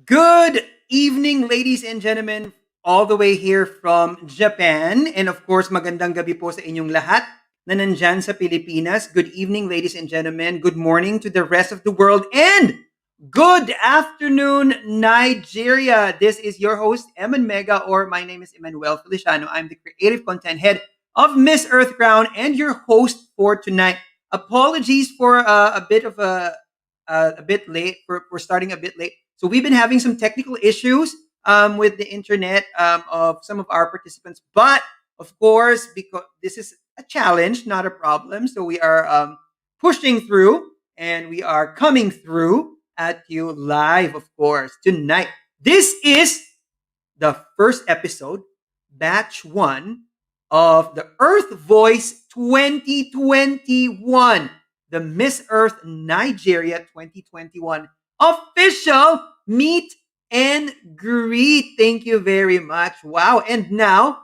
Good evening, ladies and gentlemen, all the way here from Japan. And of course, magandang gabi po sa inyong lahat na nandyan sa Pilipinas. Good evening, ladies and gentlemen. Good morning to the rest of the world. And good afternoon, Nigeria. This is your host, Eman Mega, or my name is Emmanuel Feliciano. I'm the creative content head of Miss Earth Crown and your host for tonight. Apologies for a bit late. For starting a bit late. So we've been having some technical issues with the internet of some of our participants, but of course, because this is a challenge, not a problem, so we are pushing through and we are coming through at you live, of course, tonight. This is the first episode, batch one of the Earth Voice 2021, the Miss Earth Nigeria 2021 official meet and greet. Thank you very much. Wow. And now,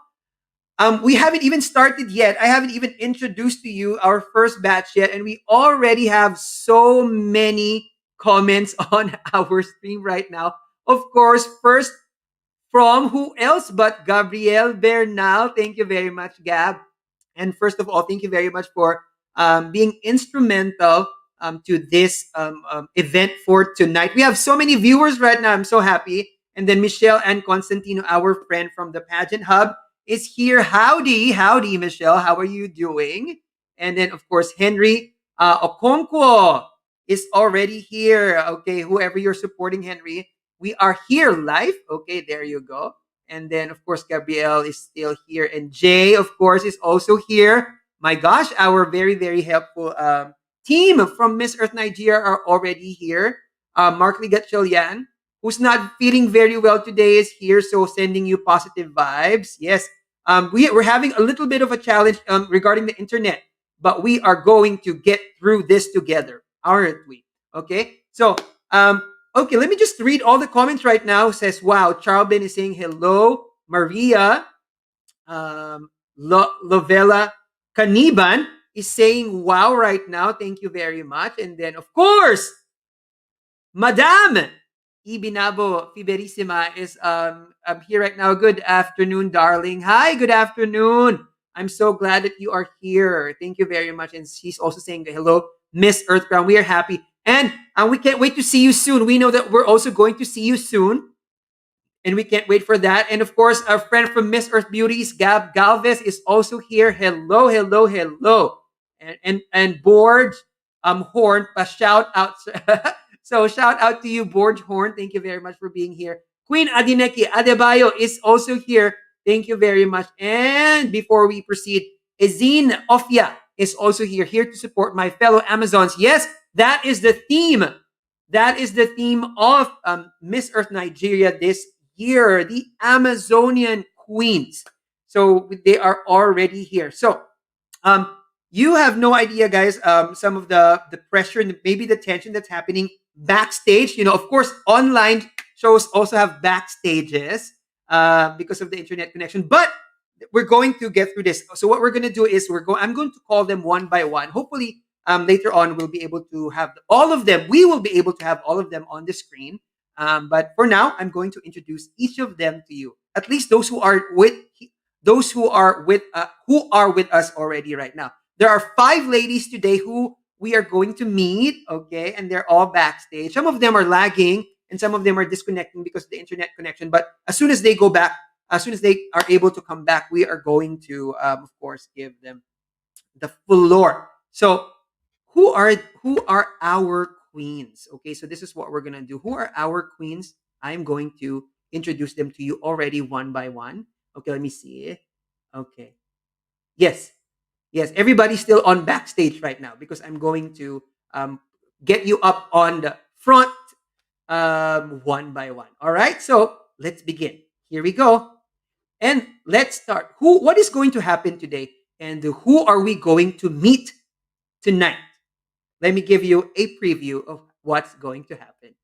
we haven't even started yet. I haven't even introduced to you our first batch yet. And we already have so many comments on our stream right now. Of course, first from who else but Gabrielle Bernal. Thank you very much, Gab. And first of all, thank you very much for being instrumental to this event for tonight. We have so many viewers right now. I'm so happy. And then Michelle and Constantino, our friend from the Pageant Hub, is here. Howdy, Michelle. How are you doing? And then, of course, Henry Okonkwo is already here. Okay, whoever you're supporting, Henry, we are here live. Okay, there you go. And then, of course, Gabrielle is still here. And Jay, of course, is also here. My gosh, our very, very helpful team from Miss Earth Nigeria are already here. Mark Ligatchelian, who's not feeling very well today, is here. So sending you positive vibes. Yes, we're having a little bit of a challenge regarding the internet. But we are going to get through this together, aren't we? Okay, so okay, let me just read all the comments right now. It says, wow, Charlben is saying hello. Maria Lovella Caniban is saying wow right now. Thank you very much. And then, of course, Madame Ibinabo Fiberissima is here right now. Good afternoon, darling. Hi, good afternoon. I'm so glad that you are here. Thank you very much. And she's also saying hello, Miss Earth Crown. We are happy. And we can't wait to see you soon. We know that we're also going to see you soon. And we can't wait for that. And of course, our friend from Miss Earth Beauties, Gab Galvez, is also here. Hello. And Borge Horn, a shout out. So shout out to you, Borge Horn. Thank you very much for being here. Queen Adineki Adebayo is also here. Thank you very much. And before we proceed, Ezine Ofia is also here to support my fellow Amazons. Yes, that is the theme. That is the theme of Miss Earth Nigeria this year, the Amazonian Queens. So they are already here. So you have no idea, guys, some of the pressure and maybe the tension that's happening backstage. You know, of course, online shows also have backstages because of the internet connection. But we're going to get through this. So what we're going to do is I'm going to call them one by one. Hopefully, later on, we'll be able to have all of them. We will be able to have all of them on the screen. But for now, I'm going to introduce each of them to you. At least those who are with us already right now. There are 5 ladies today who we are going to meet. Okay, and they're all backstage. Some of them are lagging, and some of them are disconnecting because of the internet connection. But as soon as they go back, as soon as they are able to come back, we are going to, of course, give them the floor. So, who are our queens? Okay, so this is what we're gonna do. Who are our queens? I'm going to introduce them to you already one by one. Okay, let me see. Okay, yes. Everybody's still on backstage right now because I'm going to get you up on the front one by one. All right, so let's begin. Here we go. And let's start. What is going to happen today? And who are we going to meet tonight? Let me give you a preview of what's going to happen.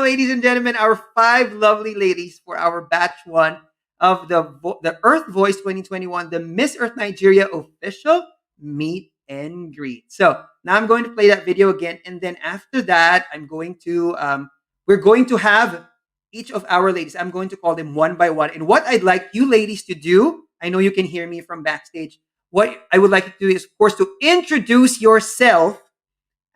ladies and gentlemen, our five lovely ladies for our batch one of the Earth Voice 2021, the Miss Earth Nigeria official meet and greet. So now I'm going to play that video again, and then after that, we're going to have each of our ladies. I'm going to call them one by one. And what I'd like you ladies to do, I know you can hear me from backstage. What I would like you to do is, of course, to introduce yourself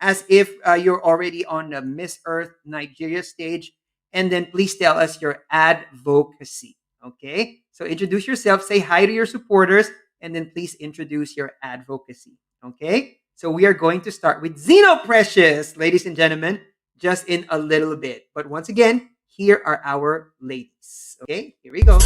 as if you're already on the Miss Earth Nigeria stage. And then please tell us your advocacy. Okay? So introduce yourself, say hi to your supporters, and then please introduce your advocacy. Okay? So we are going to start with Zeno Precious, ladies and gentlemen, just in a little bit. But once again, here are our ladies. Okay? Here we go.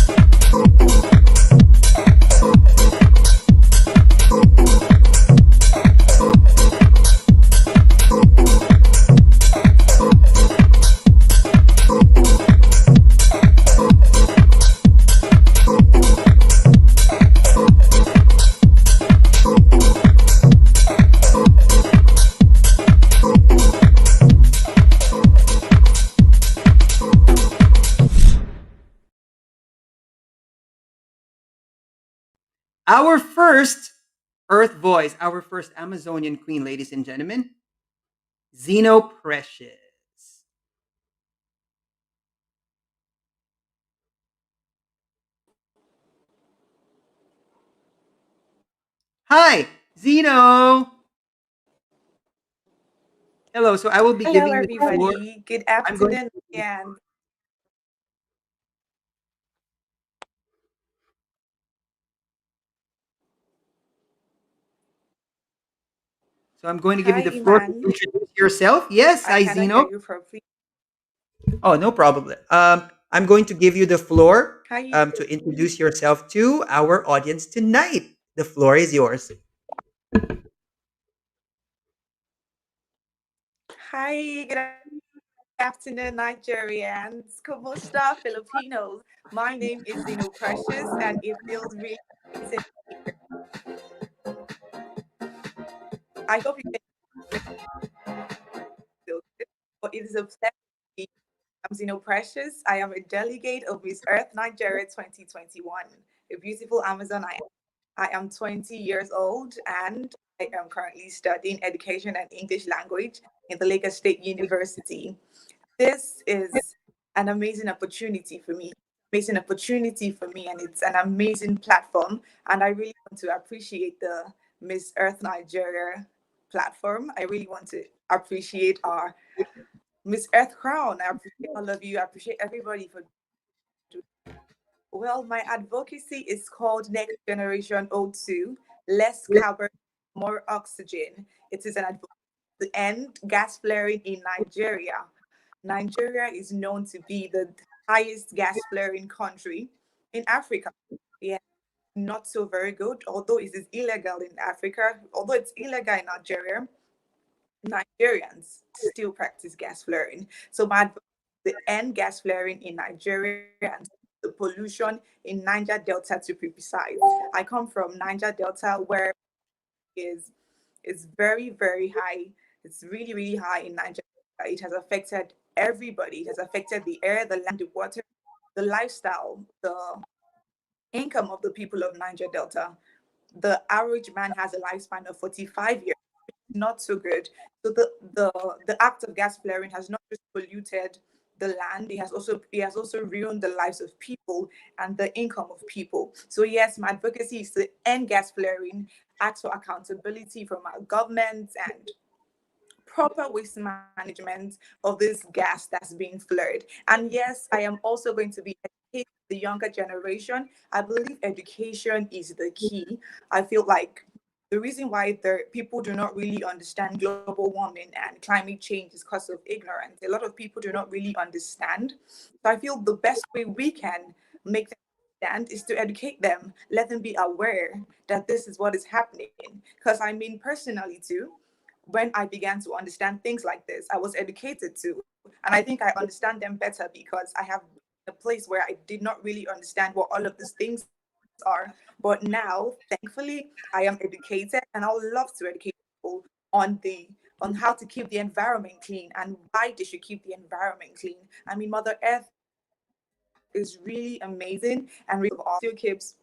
Our first Earth voice, our first Amazonian queen, ladies and gentlemen, Zeno Precious. Hi, Zeno. Hello. So I will be Hello, giving you the floor. everybody. Good I'm going. afternoon. Yeah, So I'm going to give you hi, the floor to Iman. introduce yourself. Yes, I hi, cannot hear Zeno. you properly. Oh, no problem. I'm going to give you the floor How you doing? to introduce yourself to our audience tonight. The floor is yours. Hi, good afternoon, Nigerians. Kumusta, Filipinos. My name is Zeno Precious, and it feels really amazing. I hope you can still good, but it is a pleasure to be. I'm Zeno Precious. I am a delegate of Miss Earth Nigeria 2021, a beautiful Amazon I am. I am 20 years old and I am currently studying education and English language in the Lagos State University. This is an amazing opportunity for me. Amazing opportunity for me, and it's an amazing platform. And I really want to appreciate the Miss Earth Nigeria platform. I really want to appreciate our Miss Earth Crown. I appreciate all of you. I appreciate everybody for doing. Well, my advocacy is called Next Generation O2, less carbon, more oxygen. It is an advocacy to end gas flaring in Nigeria. Nigeria is known to be the highest gas flaring country in Africa. Yeah, not so very good, although it is illegal in Africa, although it's illegal in Nigeria. Nigerians still practice gas flaring. So my advice is to end gas flaring in Nigeria and the pollution in Niger Delta to be precise. I come from Niger Delta where is is very, very high. It's really, really high in Niger. It has affected everybody. It has affected the air, the land, the water, the lifestyle, the income of the people of Niger Delta. The average man has a lifespan of 45 years, not so good. So the act of gas flaring has not just polluted the land, it has also ruined the lives of people and the income of people. So yes, my advocacy is to end gas flaring, ask for accountability from our governments and proper waste management of this gas that's being flared. And yes, I am also going to be educating the younger generation. I believe education is the key. I feel like the reason why people do not really understand global warming and climate change is because of ignorance. A lot of people do not really understand. So I feel the best way we can make them understand is to educate them, let them be aware that this is what is happening. Because I mean, personally, too, when I began to understand things like this, I was educated too. And I think I understand them better because I have a place where I did not really understand what all of these things are. But now, thankfully, I am educated and I would love to educate people on the on how to keep the environment clean and why they should keep the environment clean. I mean, Mother Earth is really amazing and still keeps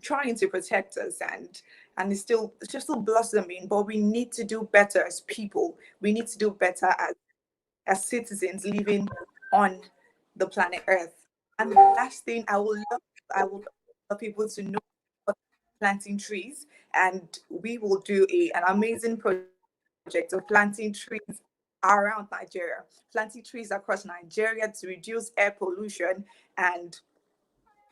trying to protect us, and it's just still blossoming, but we need to do better as people. We need to do better as citizens living on the planet Earth. And the last thing I would love people to know about planting trees, and we will do an amazing project of planting trees around Nigeria, planting trees across Nigeria to reduce air pollution and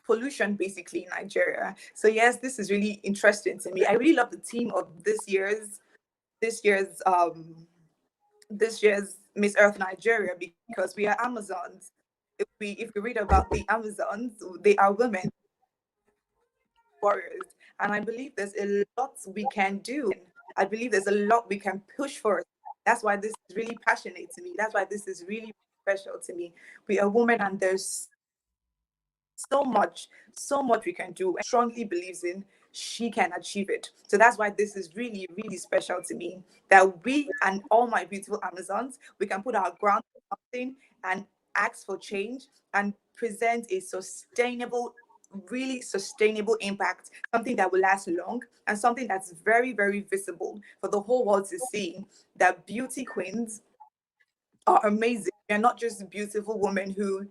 pollution basically in Nigeria. So yes, this is really interesting to me. I really love the theme of this year's Miss Earth Nigeria, because we are Amazons. If we read about the Amazons, they are women warriors, and I believe there's a lot we can do. I believe there's a lot we can push for. That's why this is really passionate to me. That's why this is really special to me. We are women, and there's so much we can do. And strongly believes in she can achieve it. So that's why this is really, really special to me. That we and all my beautiful Amazons, we can put our ground on something and ask for change and present a sustainable, really sustainable impact, something that will last long and something that's very, very visible for the whole world to see. That beauty queens are amazing. They're not just beautiful women who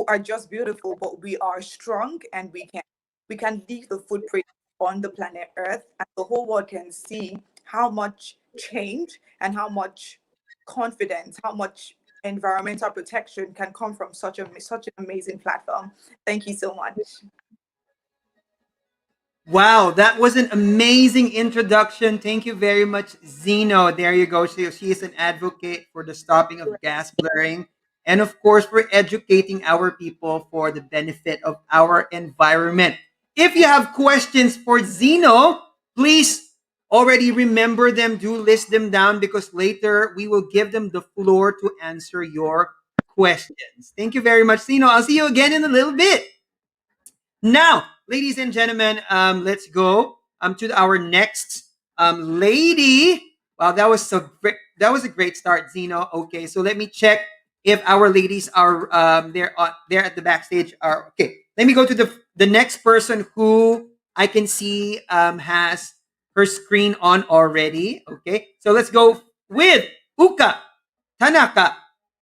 are just beautiful, but we are strong, and we can leave the footprint on the planet Earth, and the whole world can see how much change and how much confidence, how much environmental protection can come from such an amazing platform. Thank you so much. Wow, that was an amazing introduction. Thank you very much, Zeno. There you go. She is an advocate for the stopping of gas blurring, and of course, for educating our people for the benefit of our environment. If you have questions for Zeno, please already remember them. Do list them down, because later we will give them the floor to answer your questions. Thank you very much, Zeno. I'll see you again in a little bit. Now, ladies and gentlemen, let's go to our next lady. Wow, that was so great. That was a great start, Zeno. Okay, so let me check if our ladies are there at the backstage. Are okay. Let me go to the next person who I can see has her screen on already. Okay, so let's go with Uka Tanaka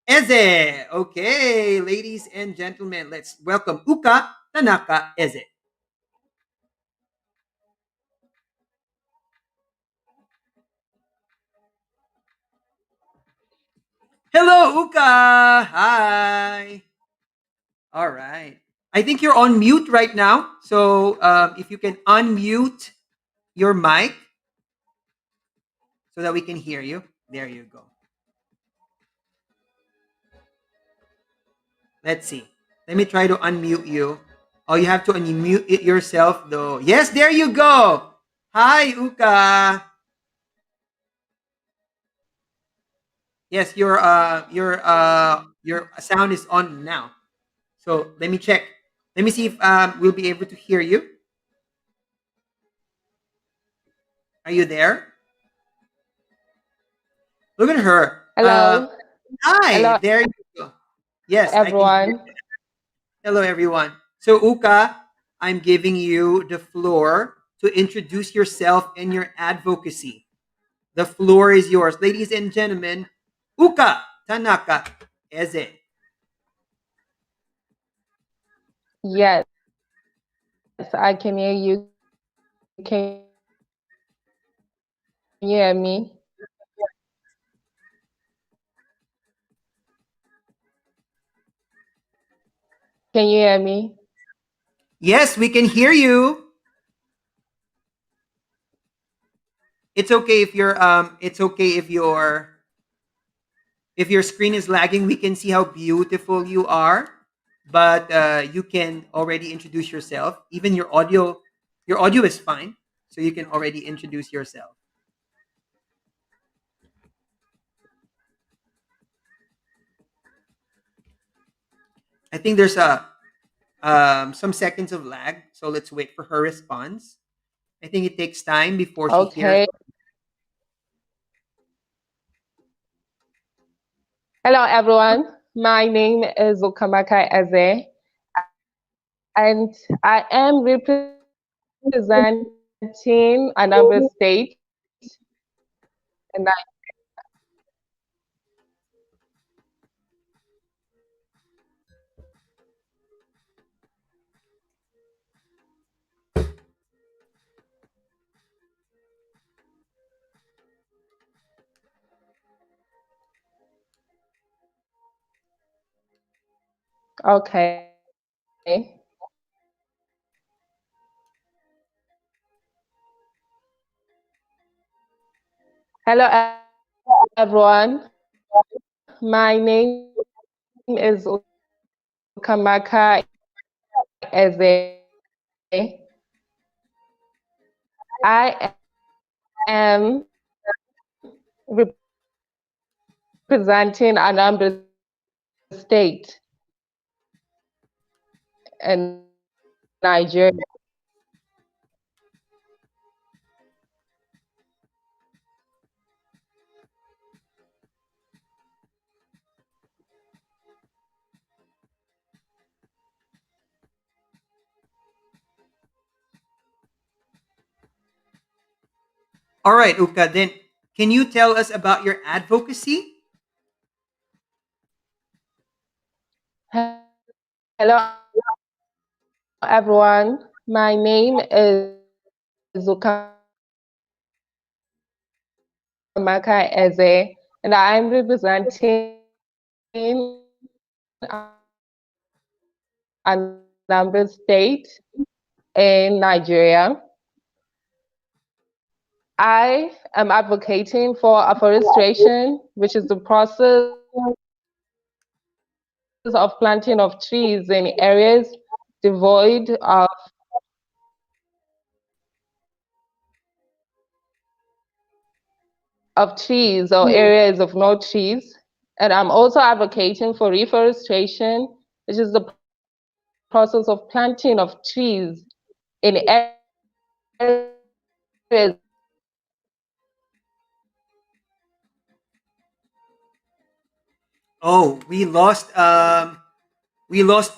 Eze. Okay, ladies and gentlemen, let's welcome Uka Tanaka Eze. Hello, Uka. Hi. All right. I think you're on mute right now. So if you can unmute your mic so that we can hear you. There you go. Let's see. Let me try to unmute you. Oh, you have to unmute it yourself, though. Yes, there you go. Hi, Uka. Yes, your sound is on now. So let me check. Let me see if we'll be able to hear you. Are you there? Look at her. Hello, Hi, hello there you go. Yes, I can hear. everyone. Hello, everyone. So, Uka, I'm giving you the floor to introduce yourself and your advocacy. The floor is yours. Ladies and gentlemen, Uka Tanaka Eze. Yes, I can hear you. Can you hear me? Can you hear me? Yes, we can hear you. It's okay if your screen is lagging. We can see how beautiful you are, but you can already introduce yourself. Even your audio is fine, so you can already introduce yourself. I think there's a some seconds of lag, so let's wait for her response. I think it takes time before she hears. Okay. Hello, everyone. My name is Ukamaka Eze, and I am representing Anambra State. And okay. Hello, everyone. My name is Ukamaka Eze. I am representing Anambra State in Nigeria. All right, Uka, then can you tell us about your advocacy? Hello, everyone. My name is Ukamaka Eze, and I'm representing Anambra State in Nigeria. I am advocating for afforestation, which is the process of planting of trees in areas devoid of trees or areas of no trees. And I'm also advocating for reforestation, which is the process of planting of trees in areas of no trees. Oh, we lost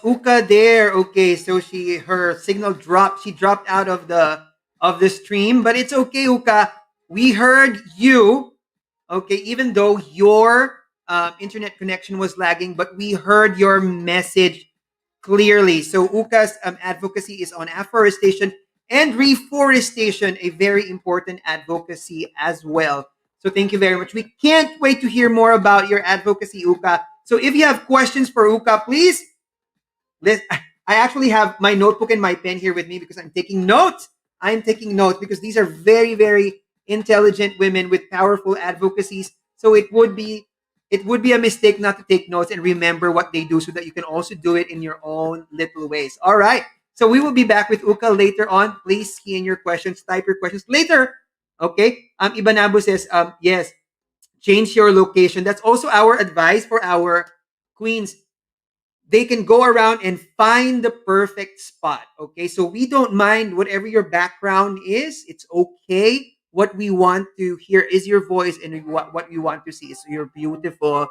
Uka there. Okay, so her signal dropped. She dropped out of the stream, but it's okay, Uka. We heard you. Okay, even though your internet connection was lagging, but we heard your message clearly. So Uka's advocacy is on afforestation and reforestation, a very important advocacy as well. So thank you very much. We can't wait to hear more about your advocacy, Uka. So if you have questions for Uka, please I actually have my notebook and my pen here with me because I'm taking notes. I'm taking notes because these are very, very intelligent women with powerful advocacies. So it would be a mistake not to take notes and remember what they do so that you can also do it in your own little ways. All right. So we will be back with Uka later on. Please key in your questions, type your questions later. Okay. Ibanabu says, yes, change your location. That's also our advice for our queens. They can go around and find the perfect spot. Okay. So we don't mind whatever your background is. It's okay. What we want to hear is your voice, and what we want to see is your beautiful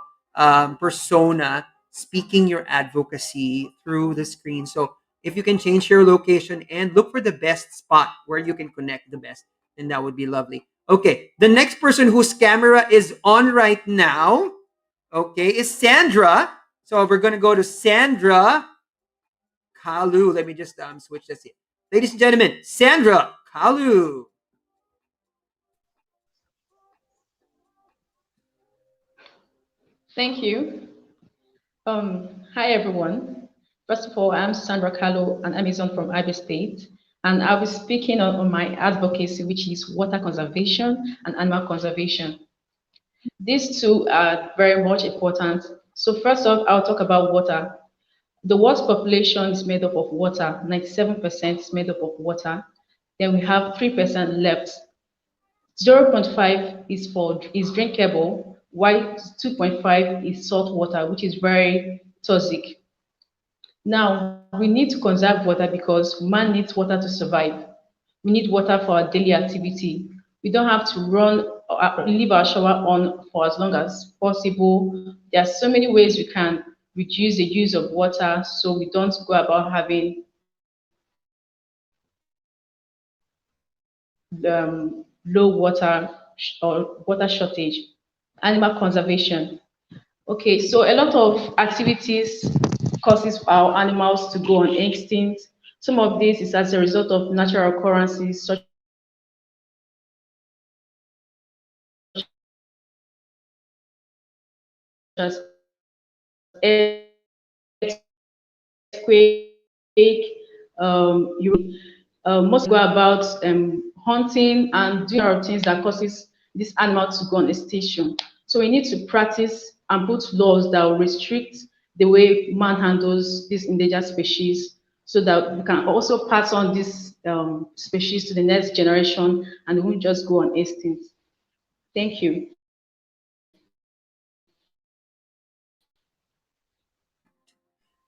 persona speaking your advocacy through the screen. So if you can change your location and look for the best spot where you can connect the best, then that would be lovely. Okay. The next person whose camera is on right now, okay, is Sandra. So we're gonna go to Sandra Kalu. Let me just switch this here. Ladies and gentlemen, Sandra Kalu. Thank you. Hi, everyone. First of all, I'm Sandra Carlo, an Amazon from Ivy State, and I'll be speaking on my advocacy, which is water conservation and animal conservation. These two are very much important. So first off, I'll talk about water. The world's population is made up of water. 97% is made up of water. Then we have 3% left. 0.5 is drinkable, while 2.5 is salt water, which is very toxic. Now, we need to conserve water because man needs water to survive. We need water for our daily activity. We don't have to leave our shower on for as long as possible. There are so many ways we can reduce the use of water so we don't go about having low water or water shortage. Animal conservation. Okay, so a lot of activities causes our animals to go on extinct. Some of this is as a result of natural occurrences such as earthquake, most go about hunting and doing a lot of things that causes this animal to go on extinction. So we need to practice and put laws that will restrict the way man handles these endangered species so that we can also pass on this species to the next generation and it won't just go on extinct. Thank you.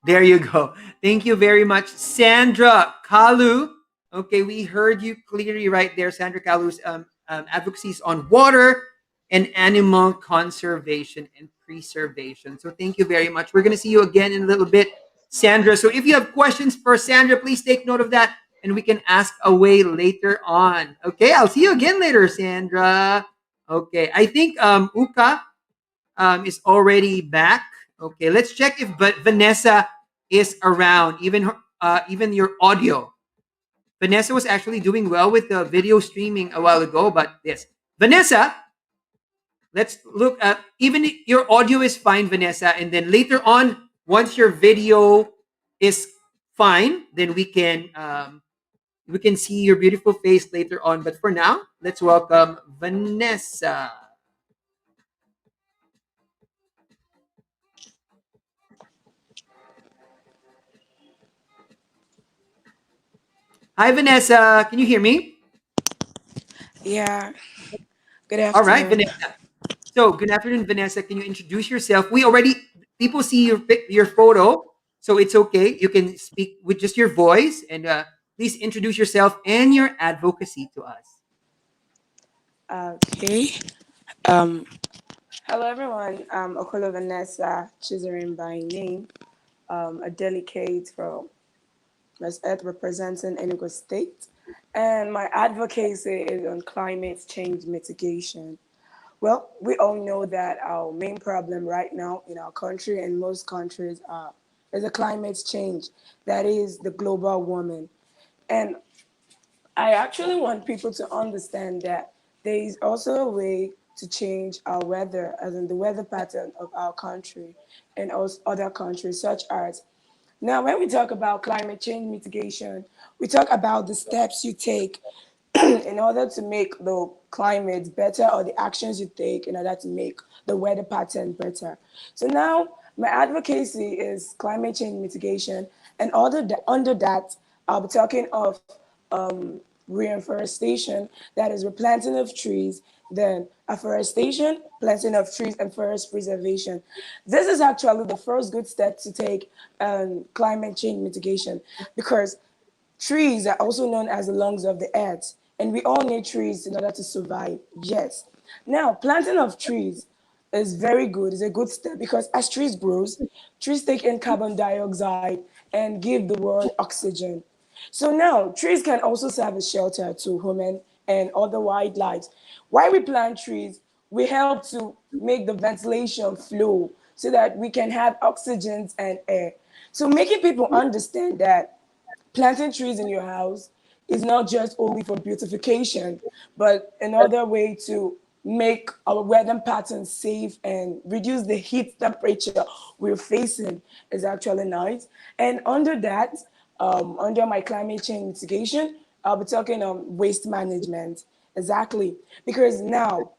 There you go. Thank you very much, Sandra Kalu. Okay, we heard you clearly right there. Sandra Kalu's advocacies on water and animal conservation and preservation. So thank you very much. We're going to see you again in a little bit, Sandra. So if you have questions for Sandra, please take note of that and we can ask away later on. Okay, I'll see you again later, Sandra. Okay, I think Uka is already back. Okay, let's check if Vanessa is around. Even your audio. Vanessa was actually doing well with the video streaming a while ago, but yes, Vanessa. Let's look at even your audio is fine, Vanessa, and then later on, once your video is fine, then we can see your beautiful face later on. But for now, let's welcome Vanessa. Hi, Vanessa. Can you hear me? Yeah, good All right, afternoon. Vanessa. So, good afternoon, Vanessa. Can you introduce yourself? We already people see your photo, so it's okay. You can speak with just your voice, and please introduce yourself and your advocacy to us. Okay. Um, Hello everyone. I'm Okolo Vanessa Chizarin by name. A delegate from West Earth representing Enugu State. And my advocacy is on climate change mitigation. Well, we all know that our main problem right now in our country and most countries is a climate change. That is the global warming. And I actually want people to understand that there is also a way to change our weather, as in the weather pattern of our country and also other countries, such as now, when we talk about climate change mitigation, we talk about the steps you take in order to make the climate better or the actions you take in order to make the weather pattern better. So now my advocacy is climate change mitigation, and under that, I'll be talking of reforestation, that is replanting of trees, then afforestation, planting of trees, and forest preservation. This is actually the first good step to take climate change mitigation because trees are also known as the lungs of the earth, and we all need trees in order to survive. Yes. Now, planting of trees is very good. It's a good step because as trees grows, trees take in carbon dioxide and give the world oxygen. So now trees can also serve as shelter to human and other wildlife. While we plant trees, we help to make the ventilation flow so that we can have oxygen and air. So making people understand that planting trees in your house is not just only for beautification, but another way to make our weather patterns safe and reduce the heat temperature we're facing is actually nice. And under that, under my climate change mitigation, I'll be talking on waste management. Exactly. Because now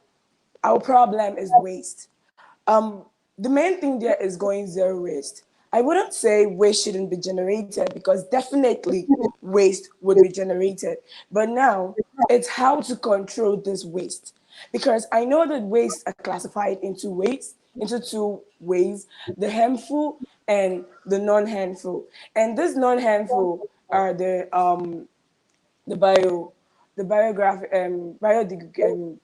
our problem is waste. The main thing there is going zero waste. I wouldn't say waste shouldn't be generated because definitely waste would be generated. But now it's how to control this waste. Because I know that waste are classified into two ways, the harmful and the non-harmful. And this non-harmful are the bio the biodegraded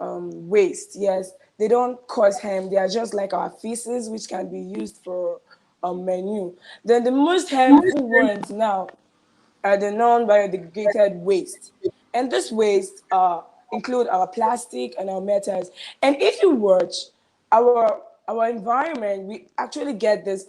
um, waste. Yes, they don't cause harm. They are just like our feces, which can be used for manure. Then the most harmful ones now are the non-biodegraded waste. And this waste include our plastic and our metals. And if you watch our environment, we actually get this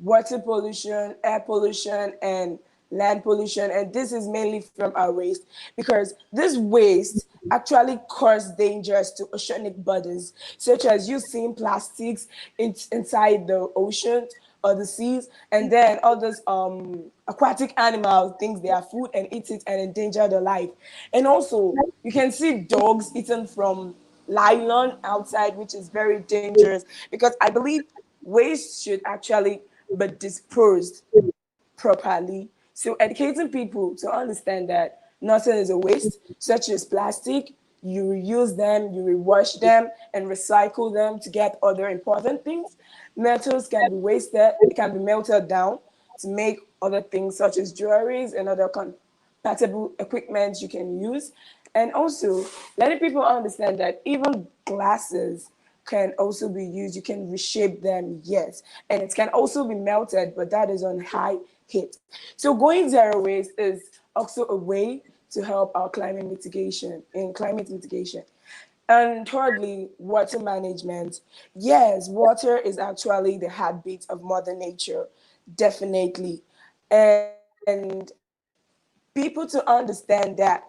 water pollution, air pollution, and land pollution. And this is mainly from our waste because this waste actually cause dangers to oceanic bodies, such as you seeing plastics inside the ocean or the seas, and then all those aquatic animals think they are food and eat it and endanger their life. And also, you can see dogs eaten from nylon outside, which is very dangerous because I believe waste should actually be disposed properly. So educating people to understand that nothing is a waste, such as plastic, you reuse them, you rewash them, and recycle them to get other important things. Metals can be wasted, it can be melted down to make other things such as jewelries and other compatible equipment you can use. And also letting people understand that even glasses can also be used. You can reshape them, yes. And it can also be melted, but that is on high heat. So going zero waste is also a way to help our climate mitigation. And thirdly, water management. Yes, water is actually the heartbeat of Mother Nature, definitely. And people to understand that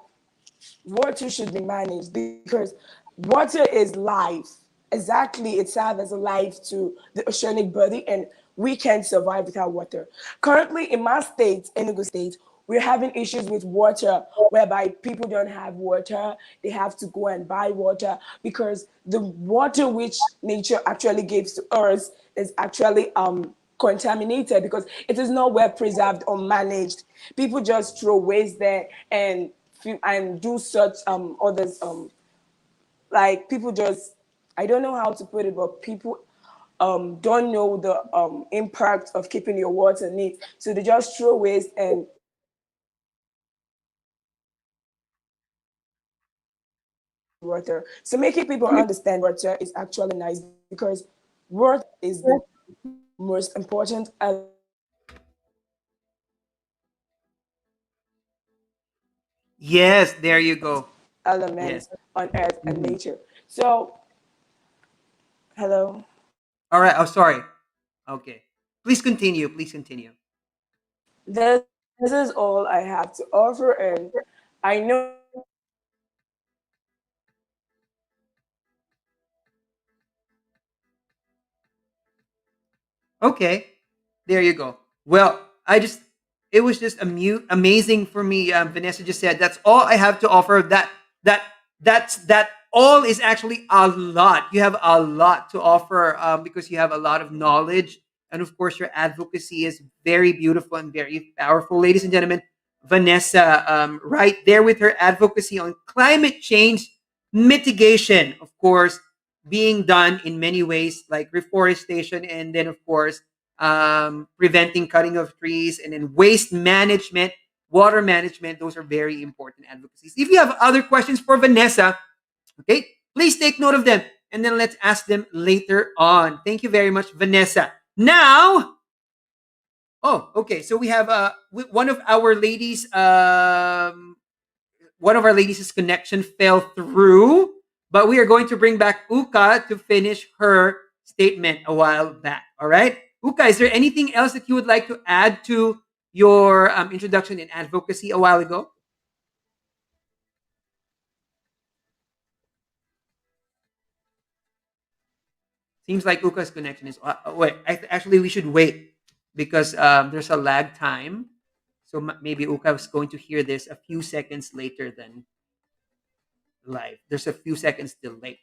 water should be managed because water is life. Exactly, it serves as a life to the oceanic body, and we can't survive without water. Currently, in my state, Enugu State, we're having issues with water, whereby people don't have water. They have to go and buy water because the water which nature actually gives to us is actually contaminated because it is not well preserved or managed. People just throw waste there and do such others like people just I don't know how to put it, but people don't know the impact of keeping your water neat, so they just throw waste and water. So making people understand water is actually nice because water is the most important element on earth and nature. So Yes, there you go. Yes. hello. All right. Oh, sorry. Okay. Please continue. Please continue. This is all I have to offer, and I know that Okay, there you go. Well, it was just amazing for me. Vanessa just said that's all I have to offer. That that all is actually a lot. You have a lot to offer because you have a lot of knowledge, and of course, your advocacy is very beautiful and very powerful, ladies and gentlemen. Vanessa, right there with her advocacy on climate change mitigation, of course, being done in many ways, like reforestation, and then of course preventing cutting of trees, and then waste management, water management. Those are very important advocacies. If you have other questions for Vanessa, okay, please take note of them, and then let's ask them later on. Thank you very much, Vanessa. Now, oh, okay, so we have one of our ladies. One of our ladies' connection fell through, but we are going to bring back Uka to finish her statement a while back. All right, Uka, is there anything else that you would like to add to your introduction in advocacy a while ago? Seems like Uka's connection is. Wait, actually, we should wait because there's a lag time. So maybe Uka is going to hear this a few seconds later than live. There's a few seconds delay.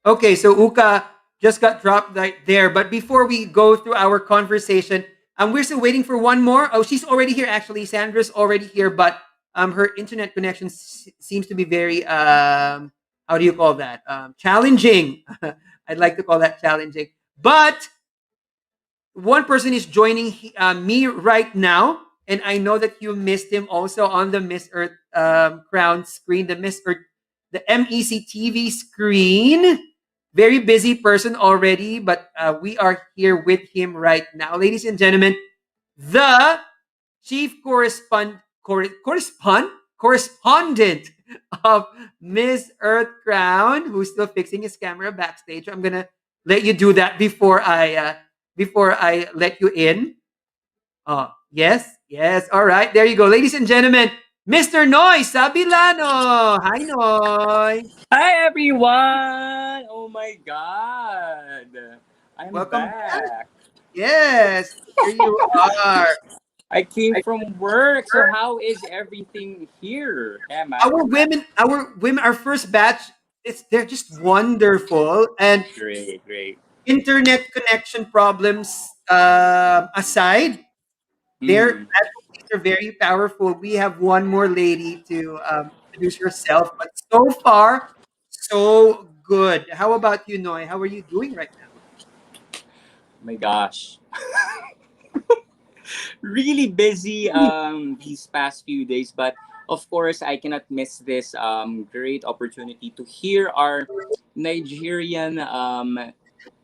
Okay, so Uka just got dropped right there. But before we go through our conversation, we're still waiting for one more. Oh, she's already here, actually. Sandra's already here. But her internet connection seems to be very how do you call that? Challenging. I'd like to call that challenging. But one person is joining me right now, and I know that you missed him also on the Miss Earth crown screen, the Miss Earth, the MEC TV screen. Very busy person already, but we are here with him right now, ladies and gentlemen. The chief correspondent of Miss Earth Crown, who's still fixing his camera backstage. I'm gonna let you do that before I let you in. Oh, yes, yes. All right, there you go, ladies and gentlemen. Mr. Noy Sabilano. Hi, Noy. Hi everyone! Oh my god! I'm Welcome back. back. Yes, here you are. I came from work, so how is everything here, Emma? Our first batch. They're just wonderful, and Great, great. internet connection problems aside, their Mm-hmm. advocates are very powerful. We have one more lady to introduce herself, but so far, so good. How about you, Noy? How are you doing right now? My gosh. Really busy these past few days, but of course I cannot miss this great opportunity to hear our Nigerian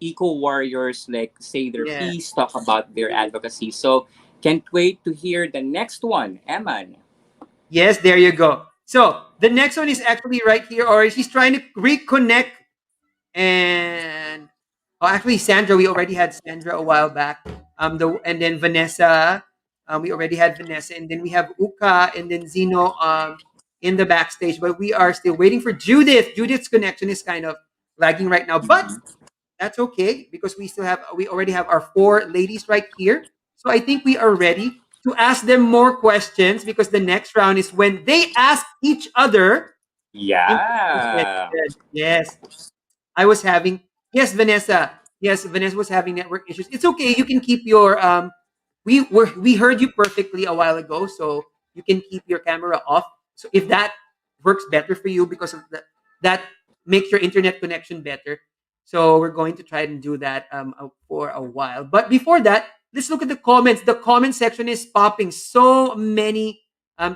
eco warriors like say their Yeah. piece, talk about their advocacy. So can't wait to hear the next one, Eman. Yes, there you go. So the next one is actually right here, or she's trying to reconnect. And oh, actually, Sandra, we already had Sandra a while back. And then Vanessa, we already had Vanessa, and then we have Uka, and then Zeno, in the backstage. But we are still waiting for Judith. Judith's connection is kind of lagging right now, but Mhm. that's okay because we already have our four ladies right here. So I think we are ready to ask them more questions because the next round is when they ask each other interesting Yeah. questions. Yes. I was having yes, Vanessa. Yes, Vanessa was having network issues. It's okay. You can keep your we heard you perfectly a while ago, so you can keep your camera off. So if that works better for you because of that makes your internet connection better. So we're going to try and do that for a while. But before that, let's look at the comments. The comment section is popping. So many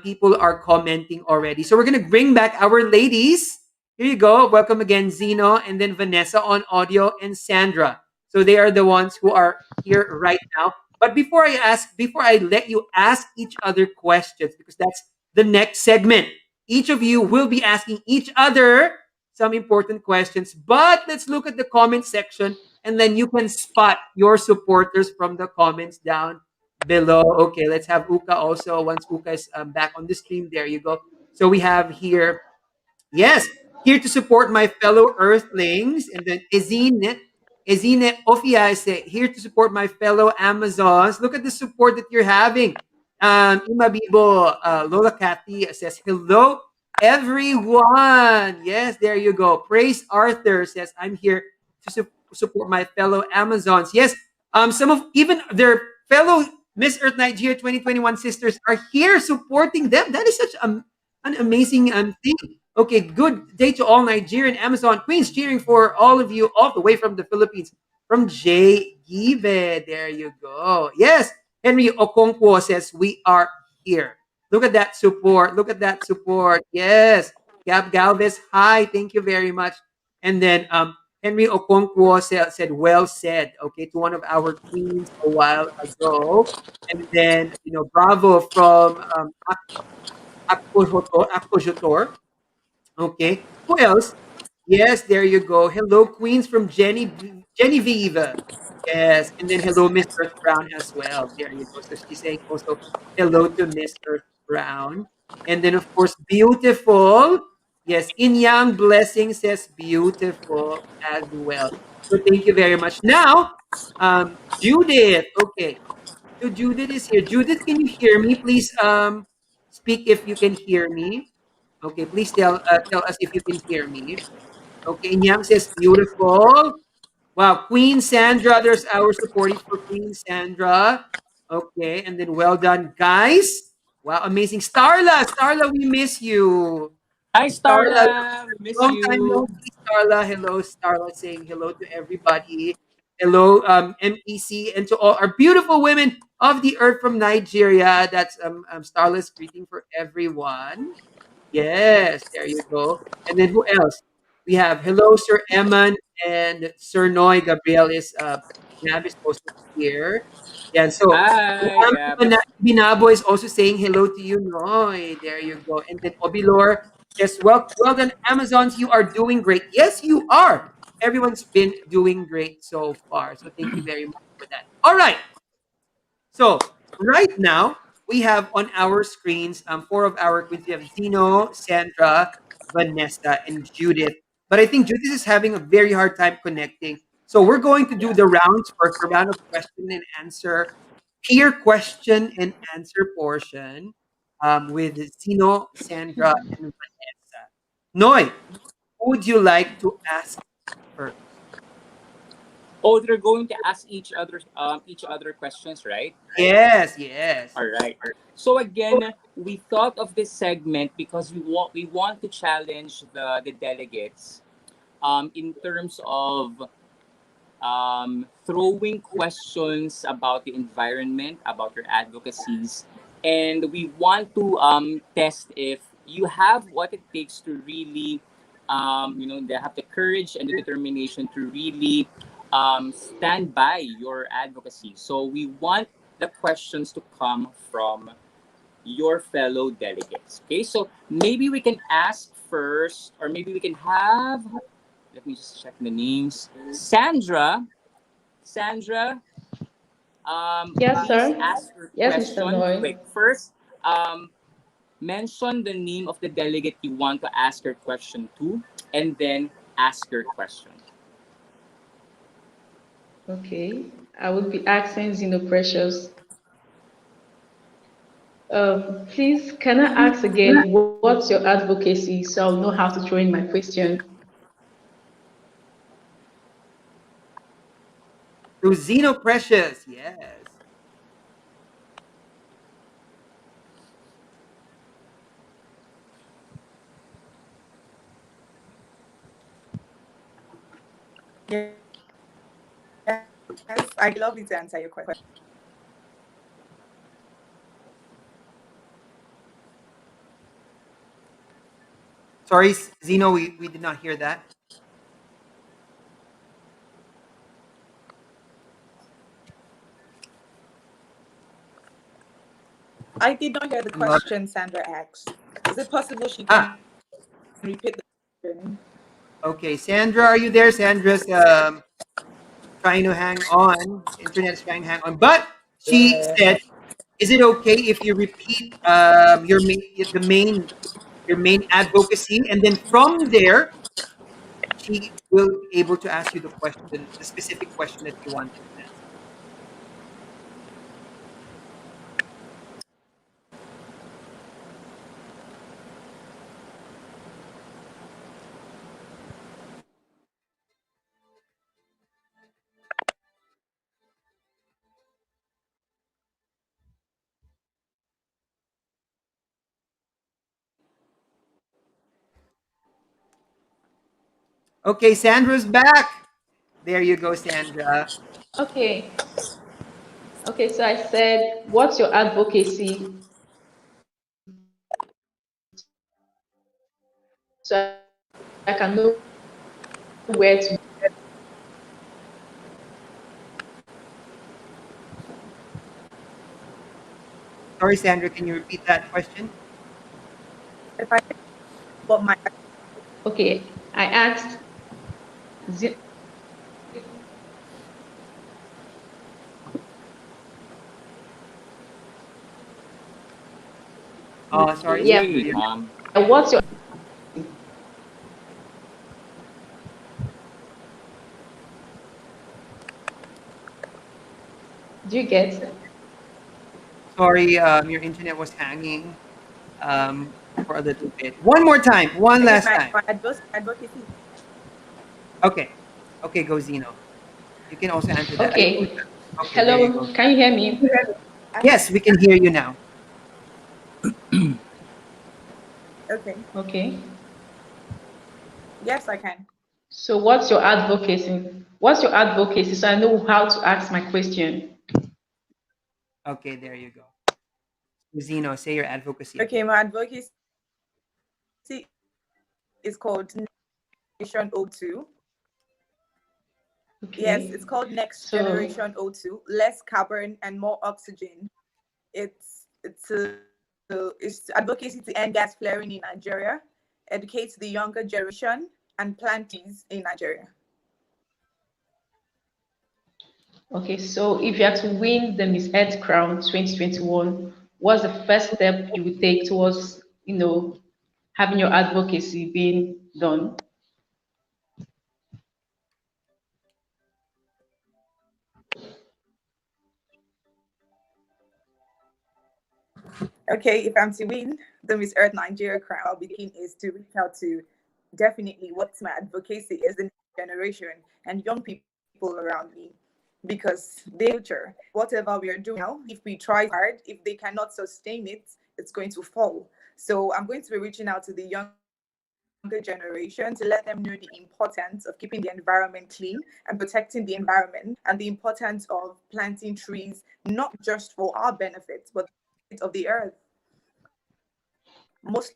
people are commenting already. So we're gonna bring back our ladies. Here you go. Welcome again, Zeno, and then Vanessa on audio, and Sandra. So they are the ones who are here right now. But before I let you ask each other questions, because that's the next segment. Each of you will be asking each other some important questions. But let's look at the comment section, and then you can spot your supporters from the comments down below. Okay, let's have Uka also. Once Uka is back on the stream, there you go. So we have here yes, here to support my fellow Earthlings. And then Ezine Ofia is here to support my fellow Amazons. Look at the support that you're having. Imabibo, Lola Cathy says, hello, everyone. Yes, there you go. Praise Arthur says, I'm here to support my fellow Amazons. Yes, some of even their fellow Miss Earth Nigeria 2021 sisters are here supporting them. That is such an amazing thing. Okay, good day to all Nigerian Amazon Queens, cheering for all of you all the way from the Philippines. From Jay Give. There you go. Yes, Henry Okonkwo says, we are here. Look at that support. Look at that support. Yes. Gab Galvez, hi. Thank you very much. And then Henry Okonkwo said, well said, okay, to one of our queens a while ago. And then, bravo from Akpojotor. Okay. Who else? Yes, there you go. Hello, Queens from Genevieve. Yes. And then hello, Miss Earth Brown as well. There you go. So she's saying also hello to Miss Earth Brown. And then, of course, beautiful. Yes, In Yang Blessing says beautiful as well. So thank you very much. Now, Judith. Okay. So Judith is here. Judith, can you hear me? Please speak if you can hear me. Okay, please tell us if you can hear me. Okay, Nyang says beautiful. Wow, Queen Sandra, there's our supporting for Queen Sandra. Okay, and then well done, guys. Wow, amazing. Starla, we miss you. Hi, Starla, Starla. We miss long time no you. see, Starla. Hello, Starla, saying hello to everybody. Hello, MEC, and to all our beautiful women of the earth from Nigeria. That's Starla's greeting for everyone. Yes, there you go. And then who else? We have hello, Sir Eman and Sir Noy. Gabriel Gab is also here. Yeah, so Hi, Gab. Binabo is also saying hello to you, Noy. There you go. And then Obilor, yes, well done, Amazons. You are doing great. Yes, you are. Everyone's been doing great so far. So thank you very much for that. All right. So right now we have on our screens four of our queens. We have Zeno, Sandra, Vanessa, and Judith. But I think Judith is having a very hard time connecting. So we're going to do Yeah. the rounds first, a round of question and answer, peer question and answer portion with Zeno, Sandra, and Vanessa. Noy, who would you like to ask first? Oh, they're going to ask each other questions, right? Yes, yes. All right. So again, we thought of this segment because we want to challenge the delegates in terms of throwing questions about the environment, about your advocacies, and we want to test if you have what it takes to really, they have the courage and the determination to really stand by your advocacy. So we want the questions to come from your fellow delegates. Okay, so maybe we can ask first, or maybe we can have. Let me just check the names. Sandra, Yes, please sir. ask your Yes, Mr. question. Noy. Wait, first, mention the name of the delegate you want to ask your question to, and then ask your question. Okay. I would be asking Zeno Precious. Please, can I ask again, what's your advocacy so I'll know how to throw in my question? To Zeno Precious, yes. Yes, I'd love you to answer your question. Sorry, Zeno, we did not hear that. I did not hear the I'm not. question Sandra asked. Is it possible she Ah, can repeat the question? okay. Sandra, are you there? Sandra's trying to hang on. Internet is trying to hang on. But she said, is it okay if you repeat your main advocacy, and then from there she will be able to ask you the question, the specific question that you wanted to ask. Okay, Sandra's back. There you go, Sandra. Okay. Okay, so I said, what's your advocacy so I can know where to Sorry, Sandra, can you repeat that question? If I what my Okay, I asked, Sorry, yeah, Sandra. Wait, what's your, do you get? Sorry, your internet was hanging for a little bit. One more time. One I said last time. my advocacy. Okay. Okay, go Zeno. You can also answer that. I think. Okay. Okay, there you Hello, go. can you hear me? Yes, we can hear you now. Okay. Okay. Yes, I can. So what's your advocacy? What's your advocacy? So I know how to ask my question. Okay, there you go. Zeno, say your advocacy Okay, again. my advocacy is called Generation O2. Yes, it's called Okay. Next Generation So O2. Less carbon and more oxygen. It's advocacy to end gas flaring in Nigeria, educate the younger generation, and plant trees in Nigeria. okay, so if you had to win the Miss Earth crown 2021, what's the first step you would take towards, having your advocacy being done? Okay, if I'm to win the Miss Earth Nigeria crown, I'll begin is to reach out to definitely what my advocacy is the next generation and young people around me because they're the future. Whatever we are doing now, if we try hard, if they cannot sustain it, it's going to fall. So I'm going to be reaching out to the younger generation to let them know the importance of keeping the environment clean and protecting the environment and the importance of planting trees, not just for our benefits, but the benefit of the earth, mostly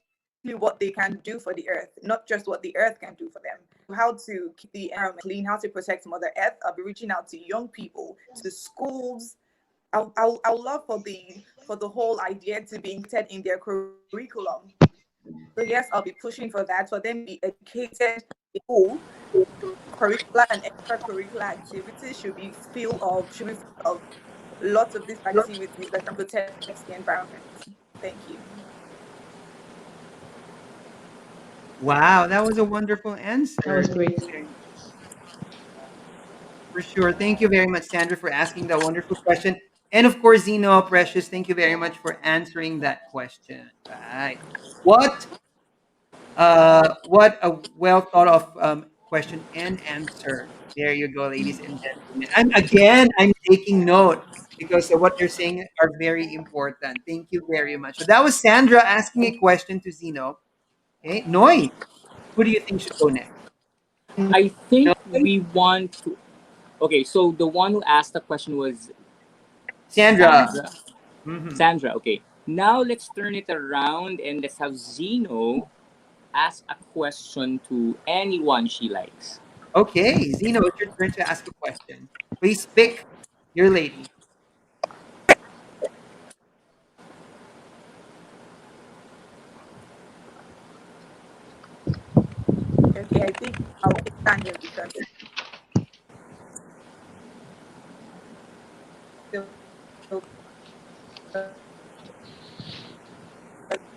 what they can do for the earth, not just what the earth can do for them. So how to keep the environment clean, how to protect Mother Earth. I'll be reaching out to young people, to schools. I'll love for the whole idea to be included in their curriculum. So yes, I'll be pushing for that, for them to be educated in school. Curricular and extracurricular activities should be full of lots of these activities that can protect the environment. Thank you. Wow, that was a wonderful That was answer. great. For sure. Thank you very much, Sandra, for asking that wonderful question. And of course, Zeno, Precious, thank you very much for answering that question. Right. What what a well thought of question and answer. There you go, ladies and gentlemen. I'm taking note because what you're saying are very important. Thank you very much. So that was Sandra asking a question to Zeno. Okay, Noy, who do you think should go next? I think Noy? we want to. Okay, so the one who asked the question was Sandra. Sandra. Hmm. Sandra, okay. Now let's turn it around and let's have Zeno ask a question to anyone she likes. Okay, Zeno, it's your turn to ask a question. Please pick your lady. Okay, I think I'll pick Sandra because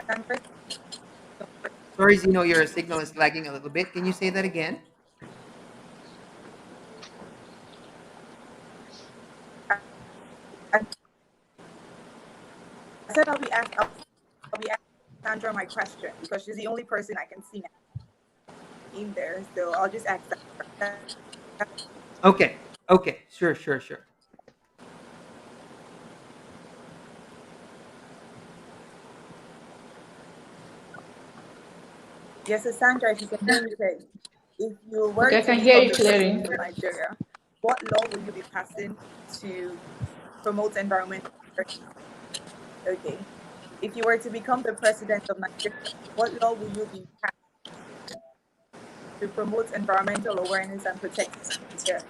Sandra, Sorry, Zeno, your signal is lagging a little bit. Can you say that again? I said I'll be asking Sandra my question because she's the only person I can see in there. So I'll just ask Sandra. Okay, okay, sure, sure, sure. Yes, so Sandra, if you can hear me, please. If you Okay, were I to can hear become you the clearly. president of Nigeria, what law will you be passing to promote environmental awareness? Okay. If you were to become the president of Nigeria, what law will you be passing to promote environmental awareness and protect the earth?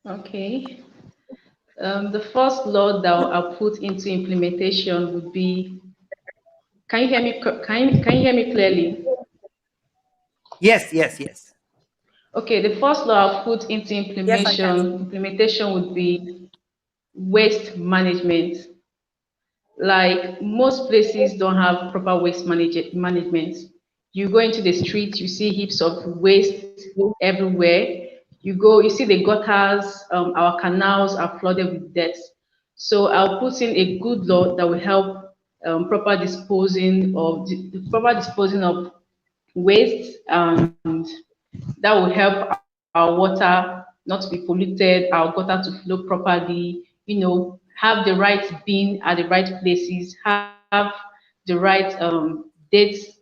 Okay. The first law that I'll put into implementation would be. Can you hear me? Can you hear me clearly? Yes, yes, yes. Okay. The first law I'll put into Yes, I can. implementation would be waste management. Like most places don't have proper management. You go into the streets, you see heaps of waste everywhere. You see the gutters, our canals are flooded with dirt. So I'll put in a good law that will help proper disposing of waste, and that will help our water not to be polluted, our gutter to flow properly, have the right bin at the right places, have the right dates,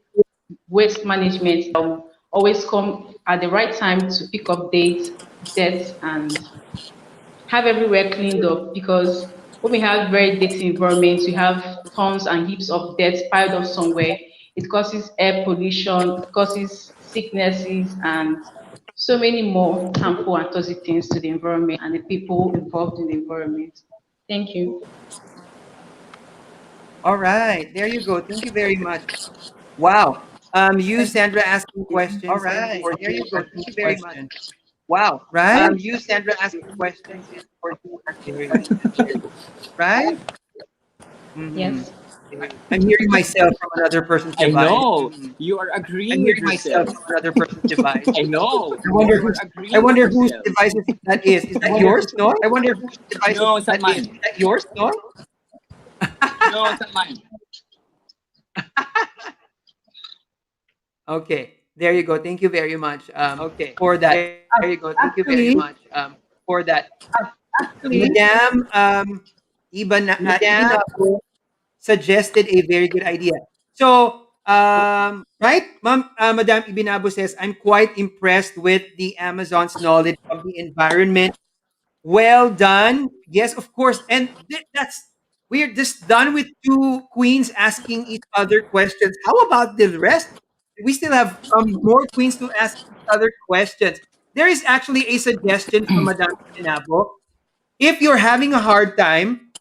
waste management, always come at the right time to pick up dates, debts, and have everywhere cleaned up, because when we have very dirty environments, we have tons and heaps of dirt piled up somewhere. It causes air pollution, it causes sicknesses, and so many more harmful and toxic things to the environment and the people involved in the environment. Thank you. All right, there you go. Thank you very much. Wow. You, Sandra, asking questions is for you answering the question, Wow. right? You, Sandra, asking questions is for you answering the question, right? Hmm. Yes. I'm hearing myself from another person's I device. know you are I'm agreeing with hearing myself yourself. from another person's device. I know I wonder you are whose I agreeing with wonder whose yourself. device that is. Is I that wonder yours? whose No. I wonder whose device No, it's not that is. mine. Is that yours? No? No, it's not mine. Okay. There you go. Thank you very much Okay. for There that. you go. Thank you very much Actually, for that. Actually, Madam Madam, Ibinapo suggested a very good idea. So, right, Madam Ibinabo says, I'm quite impressed with the Amazon's knowledge of the environment. Well done. Yes, of course. And that's we're just done with two queens asking each other questions. How about the rest? We still have more queens to ask each other questions. There is actually a suggestion from Madame Ibinabo. If you're having a hard time,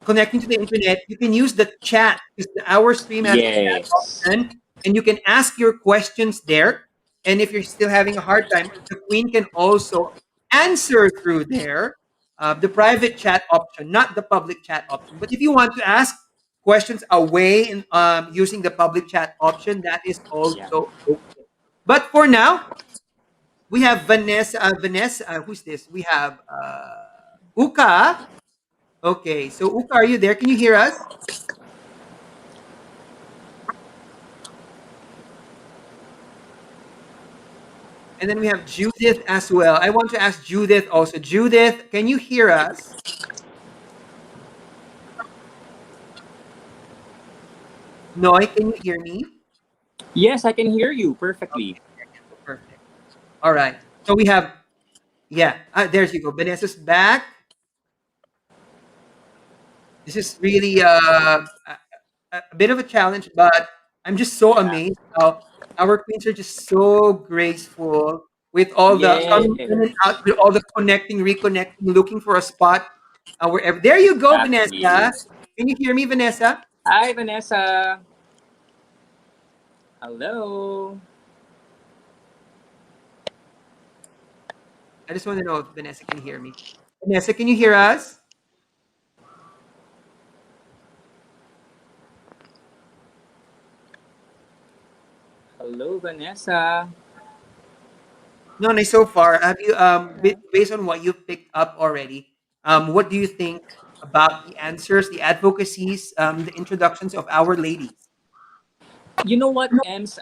connecting to the internet, you can use the chat because our stream has a chat Yes. option, and you can ask your questions there. And if you're still having a hard time, the queen can also answer through there, the private chat option, not the public chat option. But if you want to ask questions away and using the public chat option, that is Yeah. also okay. But for now, we have Vanessa. Vanessa, who's this? We have Uka. Okay, so Uka, are you there? Can you hear us? And then we have Judith as well. I want to ask Judith also. Judith, can you hear us? Noy, can you hear me? Yes, I can hear you perfectly. Perfect. All right. So we have, yeah, there you go. Vanessa's back. This is really a bit of a challenge, but I'm just so Yeah. amazed how our queens are just so graceful with all the coming in and Yes. out, with all the connecting, reconnecting, looking for a spot wherever. There you go, Exactly. Vanessa. Can you hear me, Vanessa? Hi, Vanessa. Hello. I just want to know if Vanessa can hear me. Vanessa, can you hear us? Hello, Vanessa. No, no. So far, have you based on what you've picked up already? What do you think about the answers, the advocacies, the introductions of our ladies? You know what, Ems?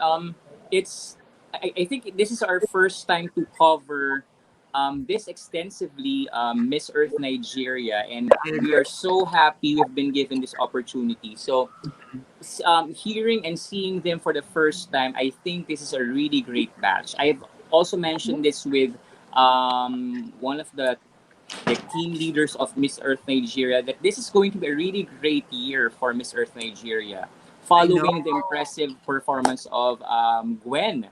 It's I think this is our first time to cover this extensively, Miss Earth Nigeria, and I we agree. are so happy we've been given this opportunity. So, hearing and seeing them for the first time, I think this is a really great batch. I've also mentioned this with one of the team leaders of Miss Earth Nigeria that this is going to be a really great year for Miss Earth Nigeria, I know. following the impressive performance of Gwen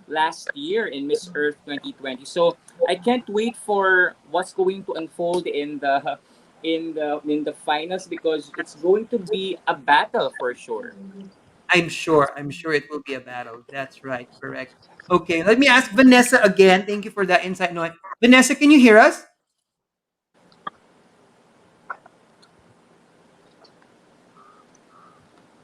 last year in Miss Earth 2020. So I can't wait for what's going to unfold in the finals, because it's going to be a battle for sure. I'm sure. I'm sure it will be a battle. That's right. Correct. Okay. Let me ask Vanessa again. Thank you for that insight, Noy. Vanessa, can you hear us?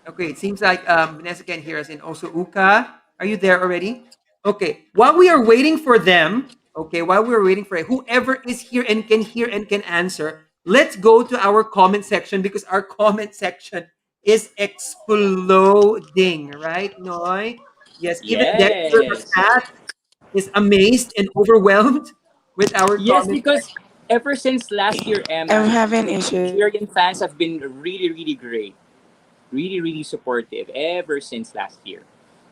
Okay, it seems like Vanessa can hear us, and also Uka. Are you there already? Okay, while we are waiting for them, okay, while we're waiting for whoever is here and can hear and can answer, let's go to our comment section because our comment section is exploding, right, Noy? Yes, even Dexter Yes. Cat is amazed and overwhelmed with our Yes, comment because section. Ever since last year, I'm Emma, having the issues. Nigerian fans have been really, really great. Really, really supportive ever since last year.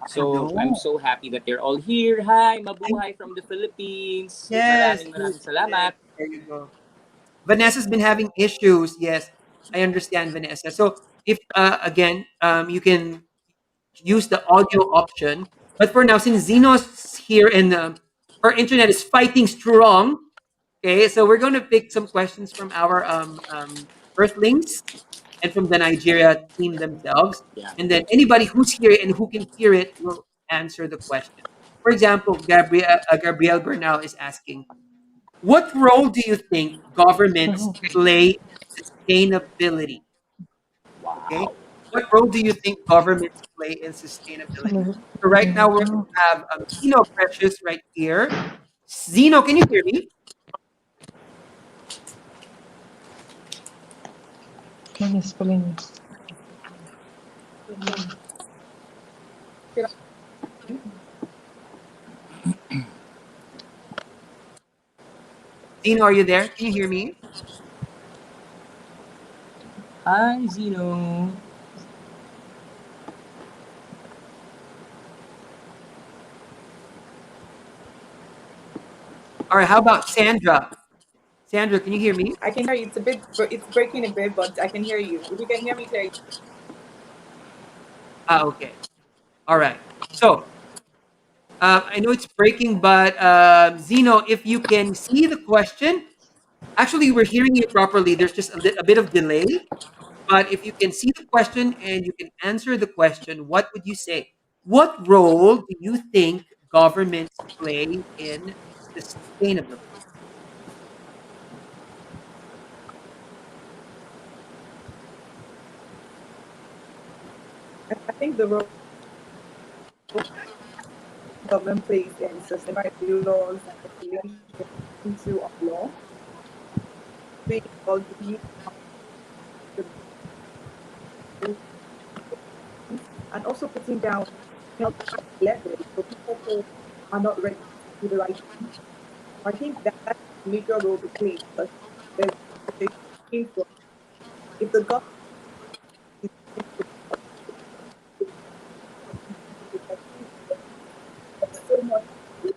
I So I'm know. so happy that they're all here. Hi, I, mabuhay from the Philippines. yes, Maraming yes, maraming yes. salamat. There you go. Vanessa's been having issues. Yes, I understand, Vanessa. So if again, you can use the audio option. But for now, since Zeno's here and her internet is fighting strong, okay, so we're going to pick some questions from our Earthlings and from the Nigeria team themselves. Yeah. And then anybody who's here and who can hear it will answer the question. For example, Gabrielle Bernal is asking, what role do you think governments play in sustainability? Okay. Wow. What role do you think governments play in sustainability? So right now we have Zeno Precious right here. Zeno, can you hear me? Zeno, are you there? Can you hear me? Hi, Zeno. All right. How about Sandra? Sandra, can you hear me? I can hear you. It's breaking a bit, but I can hear you. If you can hear me clearly. Ah, okay. All right. So I know it's breaking, but Zeno, if you can see the question, actually we're hearing you properly. There's just a bit of delay. But if you can see the question and you can answer the question, what would you say? What role do you think governments play in sustainability? I think the role government plays in sustainability laws and regulations into our law, being all the and also putting down health leverage for people who are not ready to do the right thing. I think that's a major role to play because there's a change for if the government is there's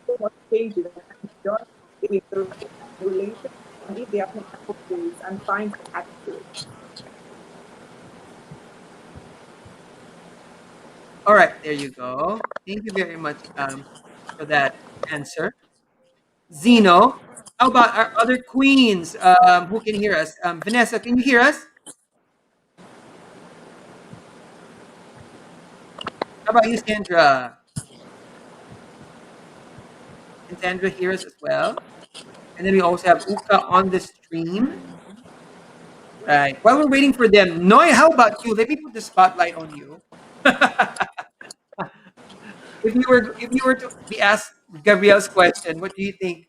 so much changes that can be done with the right regulation and if they apply policies and fines attached to it. All right, there you go. Thank you very much for that answer. Zeno, how about our other queens who can hear us? Vanessa, can you hear us? How about you, Sandra? Can Sandra hear us as well? And then we also have Uka on the stream. Right. While we're waiting for them, Noy, how about you? Let me put the spotlight on you. If you were to be asked Gabrielle's question, what do you think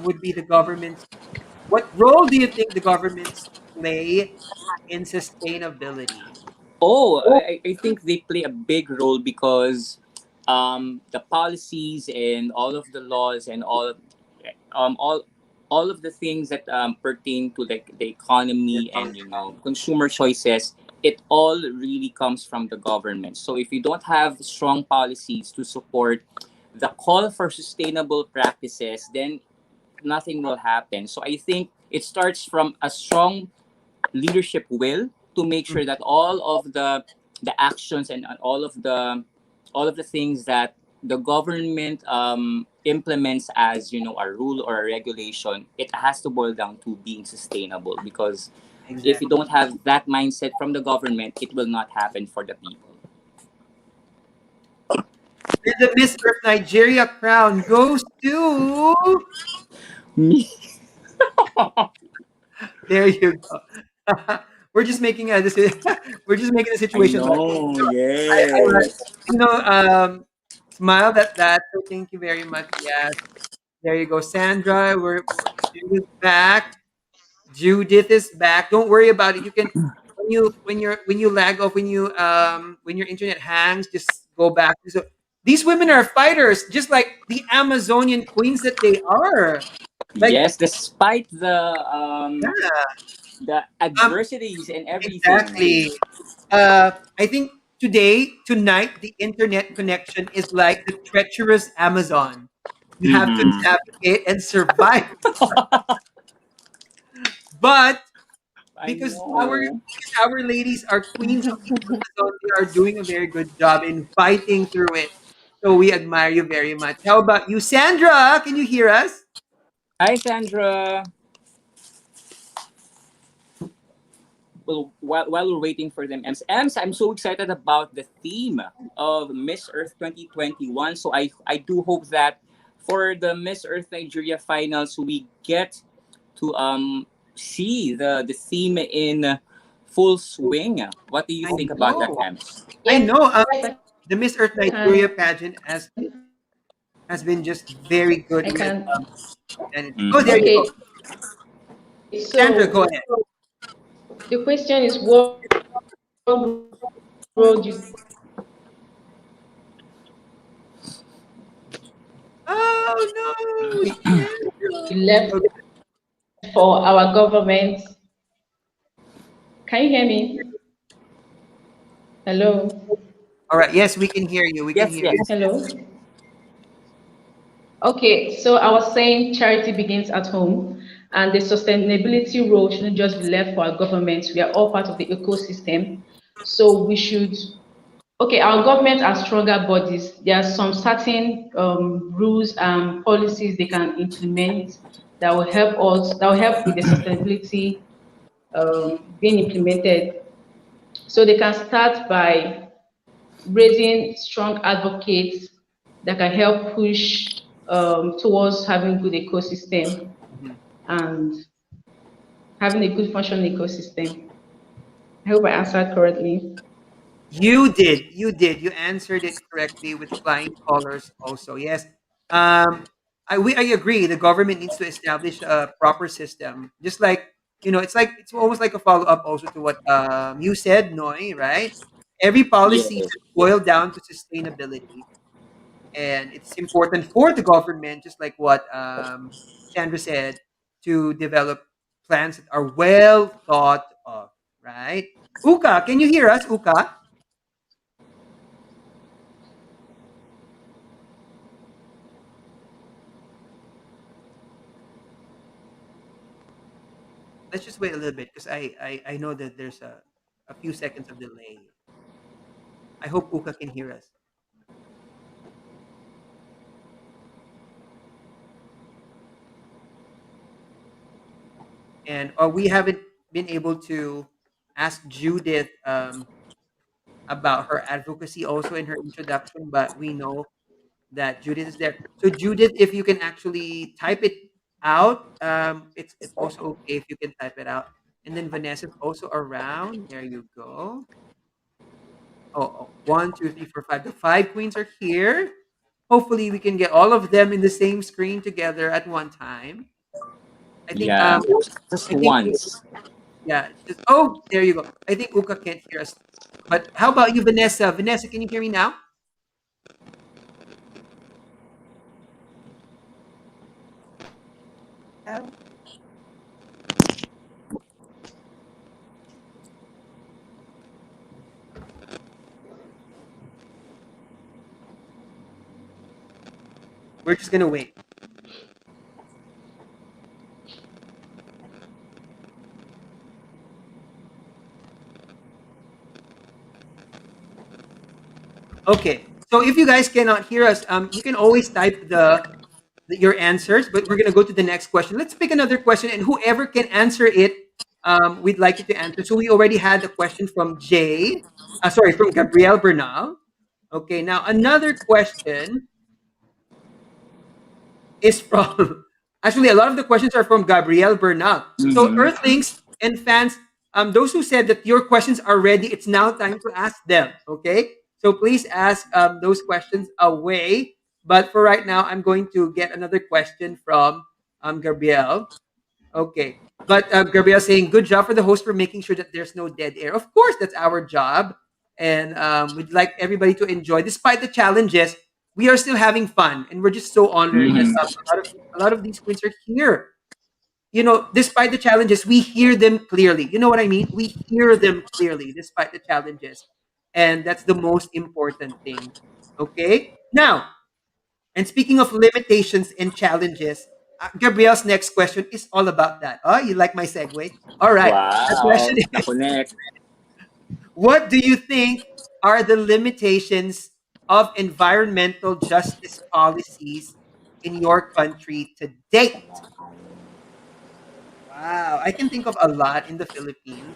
would be the government's what role do you think the governments play in sustainability? Oh, I think they play a big role because the policies and all of the laws and um, all all of the things that pertain to the economy and consumer choices, it all really comes from the government. So if you don't have strong policies to support the call for sustainable practices, then nothing will happen. So I think it starts from a strong leadership will to make Mm, sure that all of the actions and all of the things that the government implements as a rule or a regulation, it has to boil down to being sustainable, because if you exactly. don't have that mindset from the government, it will not happen for the people. And the Miss Earth Nigeria crown goes to Me. there you go. We're just making a we're just making the I situation light. know, I like yes. smiled at that. So thank you very much. Yes, there you go, Sandra. Judith back. Judith is back. Don't worry about it. You can when you lag off when your internet hangs, just go back. So these women are fighters, just like the Amazonian queens that they are. Like, Yes, despite yeah, the um, adversities and everything. exactly. I think tonight, the internet connection is like the treacherous Amazon. You have to Mm-hmm. navigate and survive. But I because know. our ladies are queens of the Amazon, they are doing a very good job in fighting through it. So we admire you very much. How about you, Sandra? Can you hear us? Hi, Sandra. Well, while we're waiting for them, Ems, I'm so excited about the theme of Miss Earth 2021. So I do hope that for the Miss Earth Nigeria finals, we get to see the theme in full swing. What do you I think about that, know. Ems? I Yes, know. I The Miss Earth Nigeria can. pageant has been just very good I with can. and oh, there Mm-hmm. you go, Okay, Sandra. Go so ahead. the question is, what role do you Oh no, Sandra. left Okay. for our government? Can you hear me? Hello? All right. Yes, we can hear you. We can Yes, hear you. yes. Hello? Okay, so I was saying charity begins at home, and the sustainability role shouldn't just be left for our government. We are all part of the ecosystem. So we should, okay, our government are stronger bodies. There are some certain rules and policies they can implement that will help us, that will help with the sustainability being implemented. So they can start by raising strong advocates that can help push towards having good ecosystem Mhm. and having a good functioning ecosystem. I hope I answered correctly. You did. You did. You answered it correctly with flying colors. Also, yes. I agree. The government needs to establish a proper system, just like it's like it's almost like a follow up also to what you said, Noy. Right? Every policy Yes. should boil down to sustainability, and it's important for the government, just like what Sandra said, to develop plans that are well thought of. Right? Uka, can you hear us, Uka? Let's just wait a little bit because I know that there's a few seconds of delay. I hope Uka can hear us. And we haven't been able to ask Judith about her advocacy also in her introduction, but we know that Judith is there. So Judith, if you can actually type it out, it's also okay if you can type it out. And then Vanessa's also around. There you go. Oh, 1, 2, 3, 4, 5. The five queens are here. Hopefully, we can get all of them in the same screen together at one time. I think Yeah. Just I think once. yeah. Oh, there you go. I think Uka can't hear us. But how about you, Vanessa? Vanessa, can you hear me now? Um, We're just gonna wait. Okay. So if you guys cannot hear us, you can always type your answers. But we're gonna go to the next question. Let's pick another question, and whoever can answer it, we'd like you to answer. So we already had a question from Jay. Sorry, from Gabrielle Bernal. Okay. Now another question is from actually a lot of the questions are from Gabrielle Bernal. So Mm-hmm. Earthlings and fans, those who said that your questions are ready, it's now time to ask them. Okay, so please ask those questions away. But for right now, I'm going to get another question from Gabrielle. Okay. But Gabrielle saying, good job for the host for making sure that there's no dead air. Of course, that's our job. And we'd like everybody to enjoy, despite the challenges. we are still having fun, and we're just so honored that Mhm. a lot of these queens are here. Despite the challenges, we hear them clearly. You know what I mean? We hear them clearly despite the challenges. And that's the most important thing. Okay? Now, and speaking of limitations and challenges, Gabriel's next question is all about that. Oh, you like my segue? All right. Our question Wow, is, na-connect. what do you think are the limitations of environmental justice policies in your country to date? Wow, I can think of a lot in the Philippines,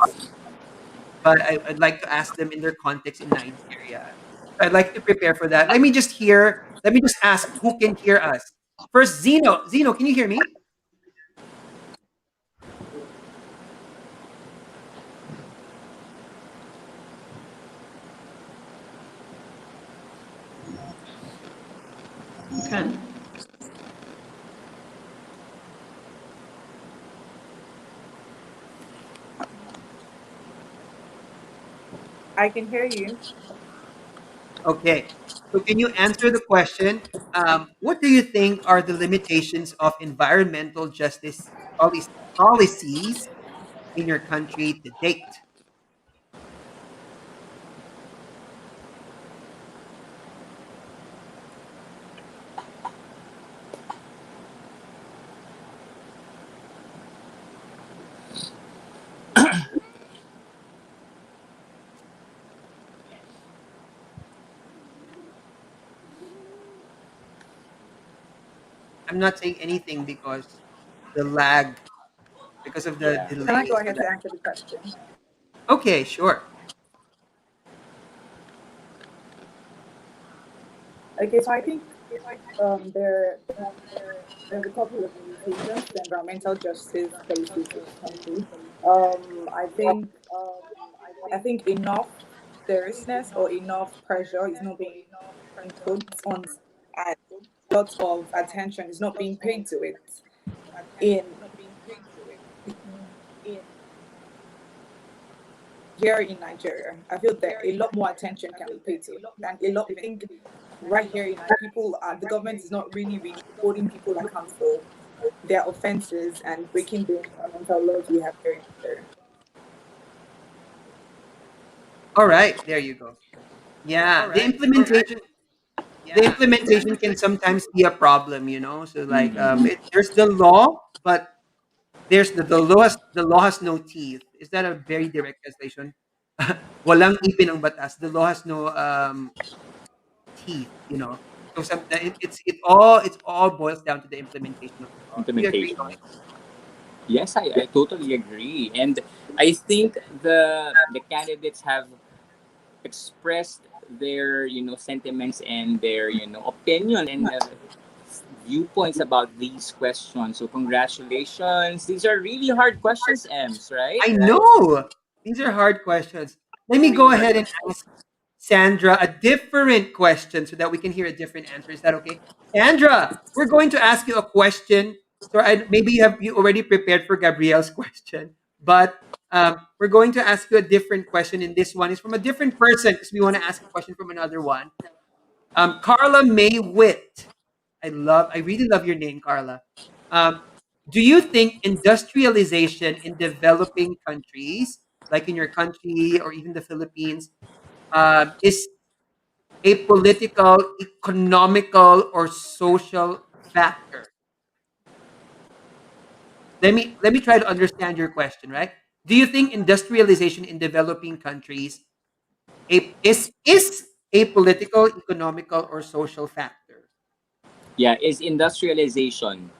but I'd like to ask them in their context in Nigeria. So I'd like to prepare for that. Let me just ask who can hear us. First, Zeno. Zeno, can you hear me? You can. I can hear you. Okay. So can you answer the question? What do you think are the limitations of environmental justice policies in your country to date? I'm not saying anything because the lag, because of the Yeah. Can I delay. go So ahead to answer the question? okay, sure. Okay, so I think there there's a couple of limitations to environmental justice policies in our country. I think enough seriousness or enough pressure is not being put on, and lots of attention is not being paid to it. In Here in Nigeria, I feel that a lot more attention can be paid to it, and a lot. I think right here in Nigeria, the government is not really holding people accountable for their offenses and breaking the environmental laws we have here in Nigeria. All right, there you go. Yeah, the implementation can sometimes be a problem. So like Mhm. there's the law, but the law has no teeth. Is that a very direct translation? Walang ipin ang batas. The law has no teeth. So it all boils down to the implementation of the law. Do you agree? Implementation. Yes, I totally agree. And I think the candidates have expressed their sentiments and their opinion and viewpoints about these questions. So congratulations. These are really hard questions, Ems, right? I know. These are hard questions. Let me go ahead and ask Sandra a different question so that we can hear a different answer. Is that okay? Sandra, we're going to ask you a question. So maybe you already prepared for Gabrielle's question, but we're going to ask you a different question. And this one is from a different person because we want to ask a question from another one. Carla May Witt. I really love your name, Carla. Um, do you think industrialization in developing countries, like in your country or even the Philippines, is a political, economical, or social factor? Let me try to understand your question. Right? Do you think industrialization in developing countries is a political, economical, or social factor? Yeah, is industrialization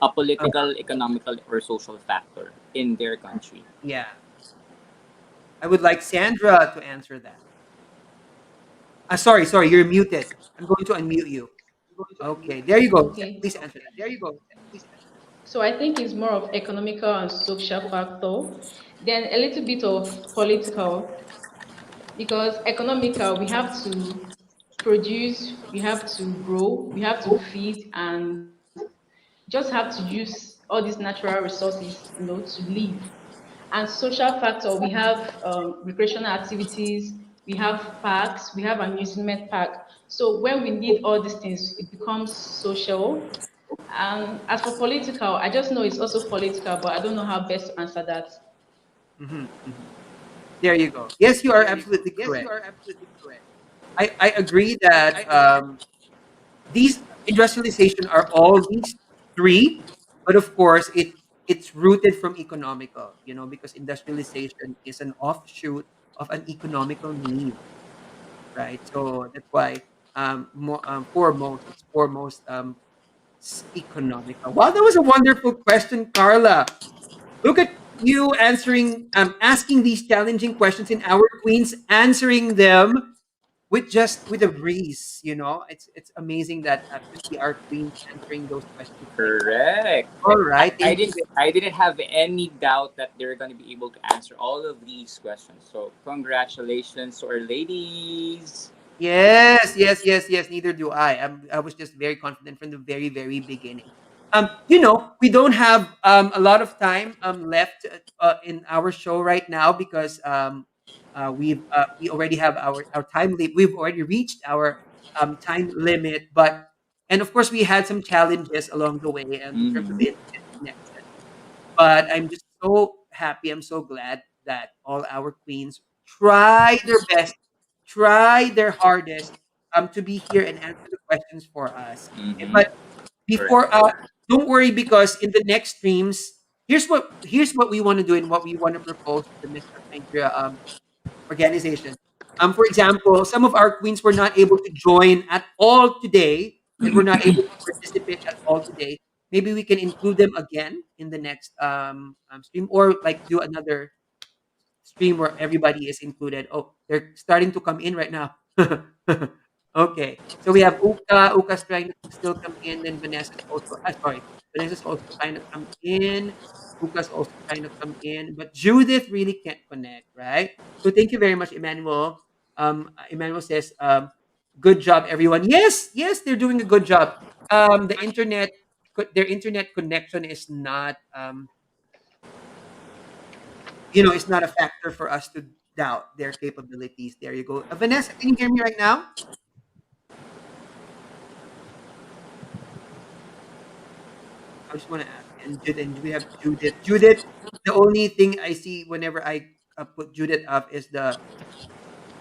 a Uh, political, economical, or social factor in their country? yeah, I would like Sandra to answer that. Sorry, you're muted. I'm going to unmute you. Okay, there you go. Okay. Please answer that. So I think it's more of economical and social factor, then a little bit of political, because economical, we have to produce, we have to grow, we have to feed, and just have to use all these natural resources, to live. And social factor, we have recreational activities, we have parks, we have amusement park. So when we need all these things, it becomes social. And as for political, I just know it's also political, but I don't know how best to answer that. Hmm, hmm. There you go. Yes, you are absolutely correct. I agree that these industrialization are all these three, but of course it's rooted from economical, because industrialization is an offshoot of an economical need, right? So that's why foremost it's foremost economical. Wow, that was a wonderful question, Carla. Look at you answering, asking these challenging questions, and our queens answering them with a breeze. It's amazing that to see our queens answering those questions like that. Correct. All right, I thank you. didn't have any doubt that they're gonna be able to answer all of these questions. So congratulations to our ladies. Yes, yes, yes, yes. Neither do I. I was just very confident from the very, very beginning. We don't have a lot of time left in our show right now because we already have our time limit. We've already reached our time limit, but and of course we had some challenges along the way in terms of Mm-hmm. the internet connection. But I'm just so happy. I'm so glad that all our queens try their best, try their hardest to be here and answer the questions for us. Mm-hmm. But before, Correct. don't worry because in the next streams, here's what we want to do and what we want to propose to the Miss Earth Nigeria organization. For example, some of our queens were not able to join at all today and were not able to participate at all today. Maybe we can include them again in the next stream or like do another stream where everybody is included. Oh, they're starting to come in right now. Okay. So we have Uka. Uka's trying to still come in. Then Vanessa's also, sorry. Vanessa's also trying to come in. Uka's also trying to come in. But Judith really can't connect, right? So thank you very much, Emmanuel. Emmanuel says, good job, everyone. Yes, yes, they're doing a good job. Their internet connection is not, it's not a factor for us to doubt their capabilities. There you go. Vanessa, can you hear me right now? I just want to ask. And we have Judith. Judith, the only thing I see whenever I put Judith up is the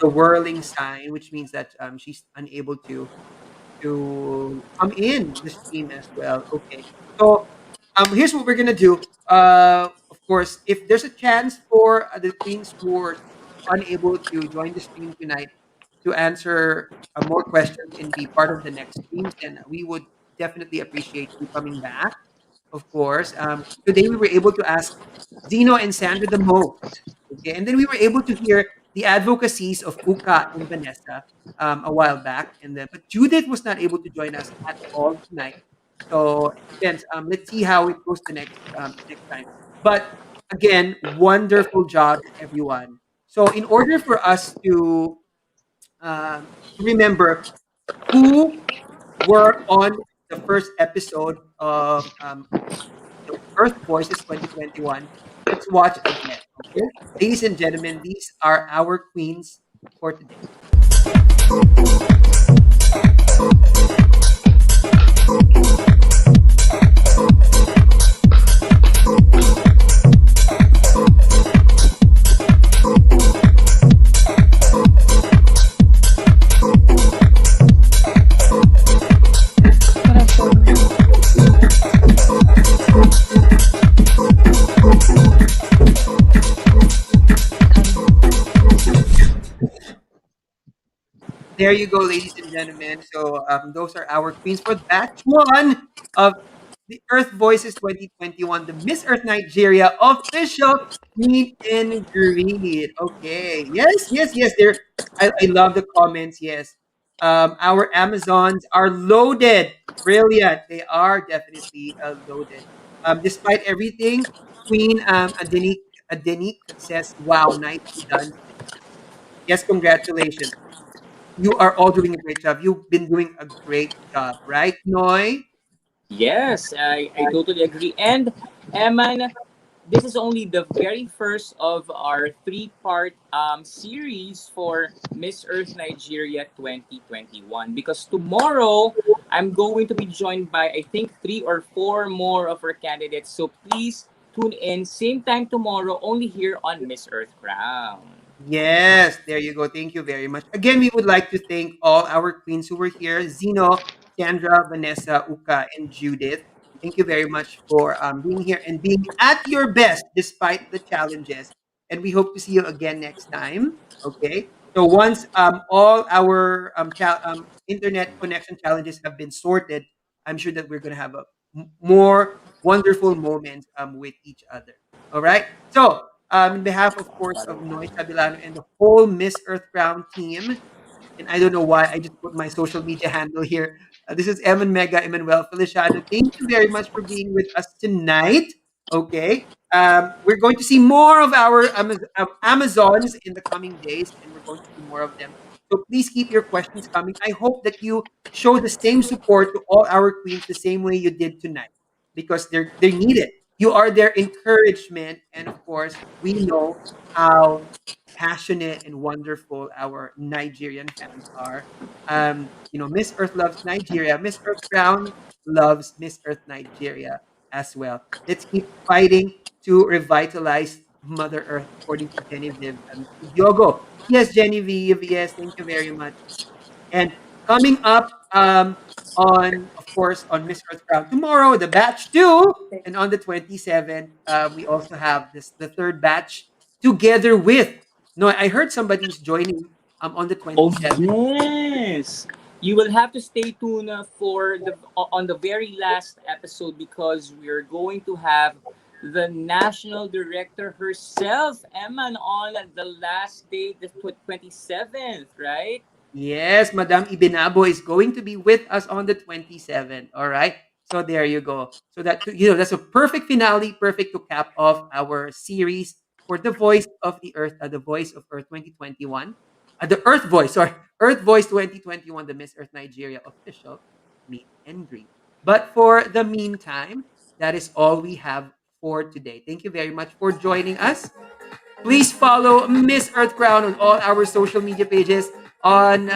whirling sign, which means that she's unable to come in the stream as well. Okay. So here's what we're gonna do. Of course, if there's a chance for the queens who are unable to join the stream tonight to answer more questions and be part of the next streams, then we would definitely appreciate you coming back. Of course. Today we were able to ask Zeno and Sandra the most. Okay, and then we were able to hear the advocacies of Uka and Vanessa a while back, and then but Judith was not able to join us at all tonight. So it depends. Let's see how it goes the next time. But again, wonderful job, everyone. So in order for us to remember who were on the first episode of the Earth Voices 2021. Let's watch again. Okay, ladies and gentlemen, these are our queens for today. There you go, ladies and gentlemen. So those are our queens for batch one of the Earth Voices 2021, the Miss Earth Nigeria official meet and greet. Okay. Yes, yes, yes. I love the comments. Yes. Our Amazons are loaded. Brilliant. They are definitely loaded. Despite everything, Queen Adenik says, wow, nicely done. Yes, congratulations. You are all doing a great job. You've been doing a great job, right, Noy? Yes, I totally agree. And Eman, this is only the very first of our three-part series for Miss Earth Nigeria 2021. Because tomorrow, I'm going to be joined by, I think, three or four more of our candidates. So please tune in, same time tomorrow, only here on Miss Earth Crown. Yes, there you go. Thank you very much. Again, we would like to thank all our queens who were here: Zeno, Sandra, Vanessa, Uka, and Judith. Thank you very much for being here and being at your best despite the challenges. And we hope to see you again next time. Okay. So once all our internet connection challenges have been sorted, I'm sure that we're going to have more wonderful moments with each other. All right. So in behalf, of course, of Noy Sabilano and the whole Miss Earth Crown team, and I don't know why I just put my social media handle here. This is Eman Mega Emmanuel Feliciano. Thank you very much for being with us tonight. Okay. We're going to see more of our Amazons in the coming days, and we're going to see more of them. So please keep your questions coming. I hope that you show the same support to all our queens the same way you did tonight because they need it. You are their encouragement, and of course, we know how passionate and wonderful our Nigerian fans are. Miss Earth loves Nigeria. Miss Earth Crown loves Miss Earth Nigeria as well. Let's keep fighting to revitalize Mother Earth, according to Genevieve Diogo. Yes, Genevieve. Yes, thank you very much. And coming up of course, on Miss Earth Crown tomorrow, the batch two, and on the 27th, we also have the third batch together with. No, I heard somebody's joining on the Oh 27th. yes. You will have to stay tuned for the on the very last episode because we're going to have the national director herself, Emma, on the last day, the 27th, right? Yes, Madame Ibinabo is going to be with us on the 27th. All right. So there you go. So that's a perfect finale, perfect to cap off our series for the Voice of the Earth, the Voice of Earth 2021. The Earth Voice, sorry, Earth Voice 2021, the Miss Earth Nigeria official meet and greet. But for the meantime, that is all we have for today. Thank you very much for joining us. Please follow Miss Earth Crown on all our social media pages on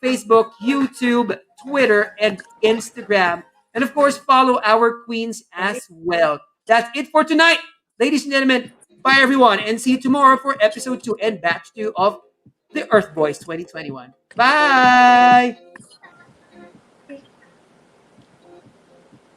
Facebook, YouTube, Twitter, and Instagram. And of course, follow our queens as well. That's it for tonight, ladies and gentlemen. Bye, everyone, and see you tomorrow for episode 2 and batch 2 of the Earth Boys 2021. Bye.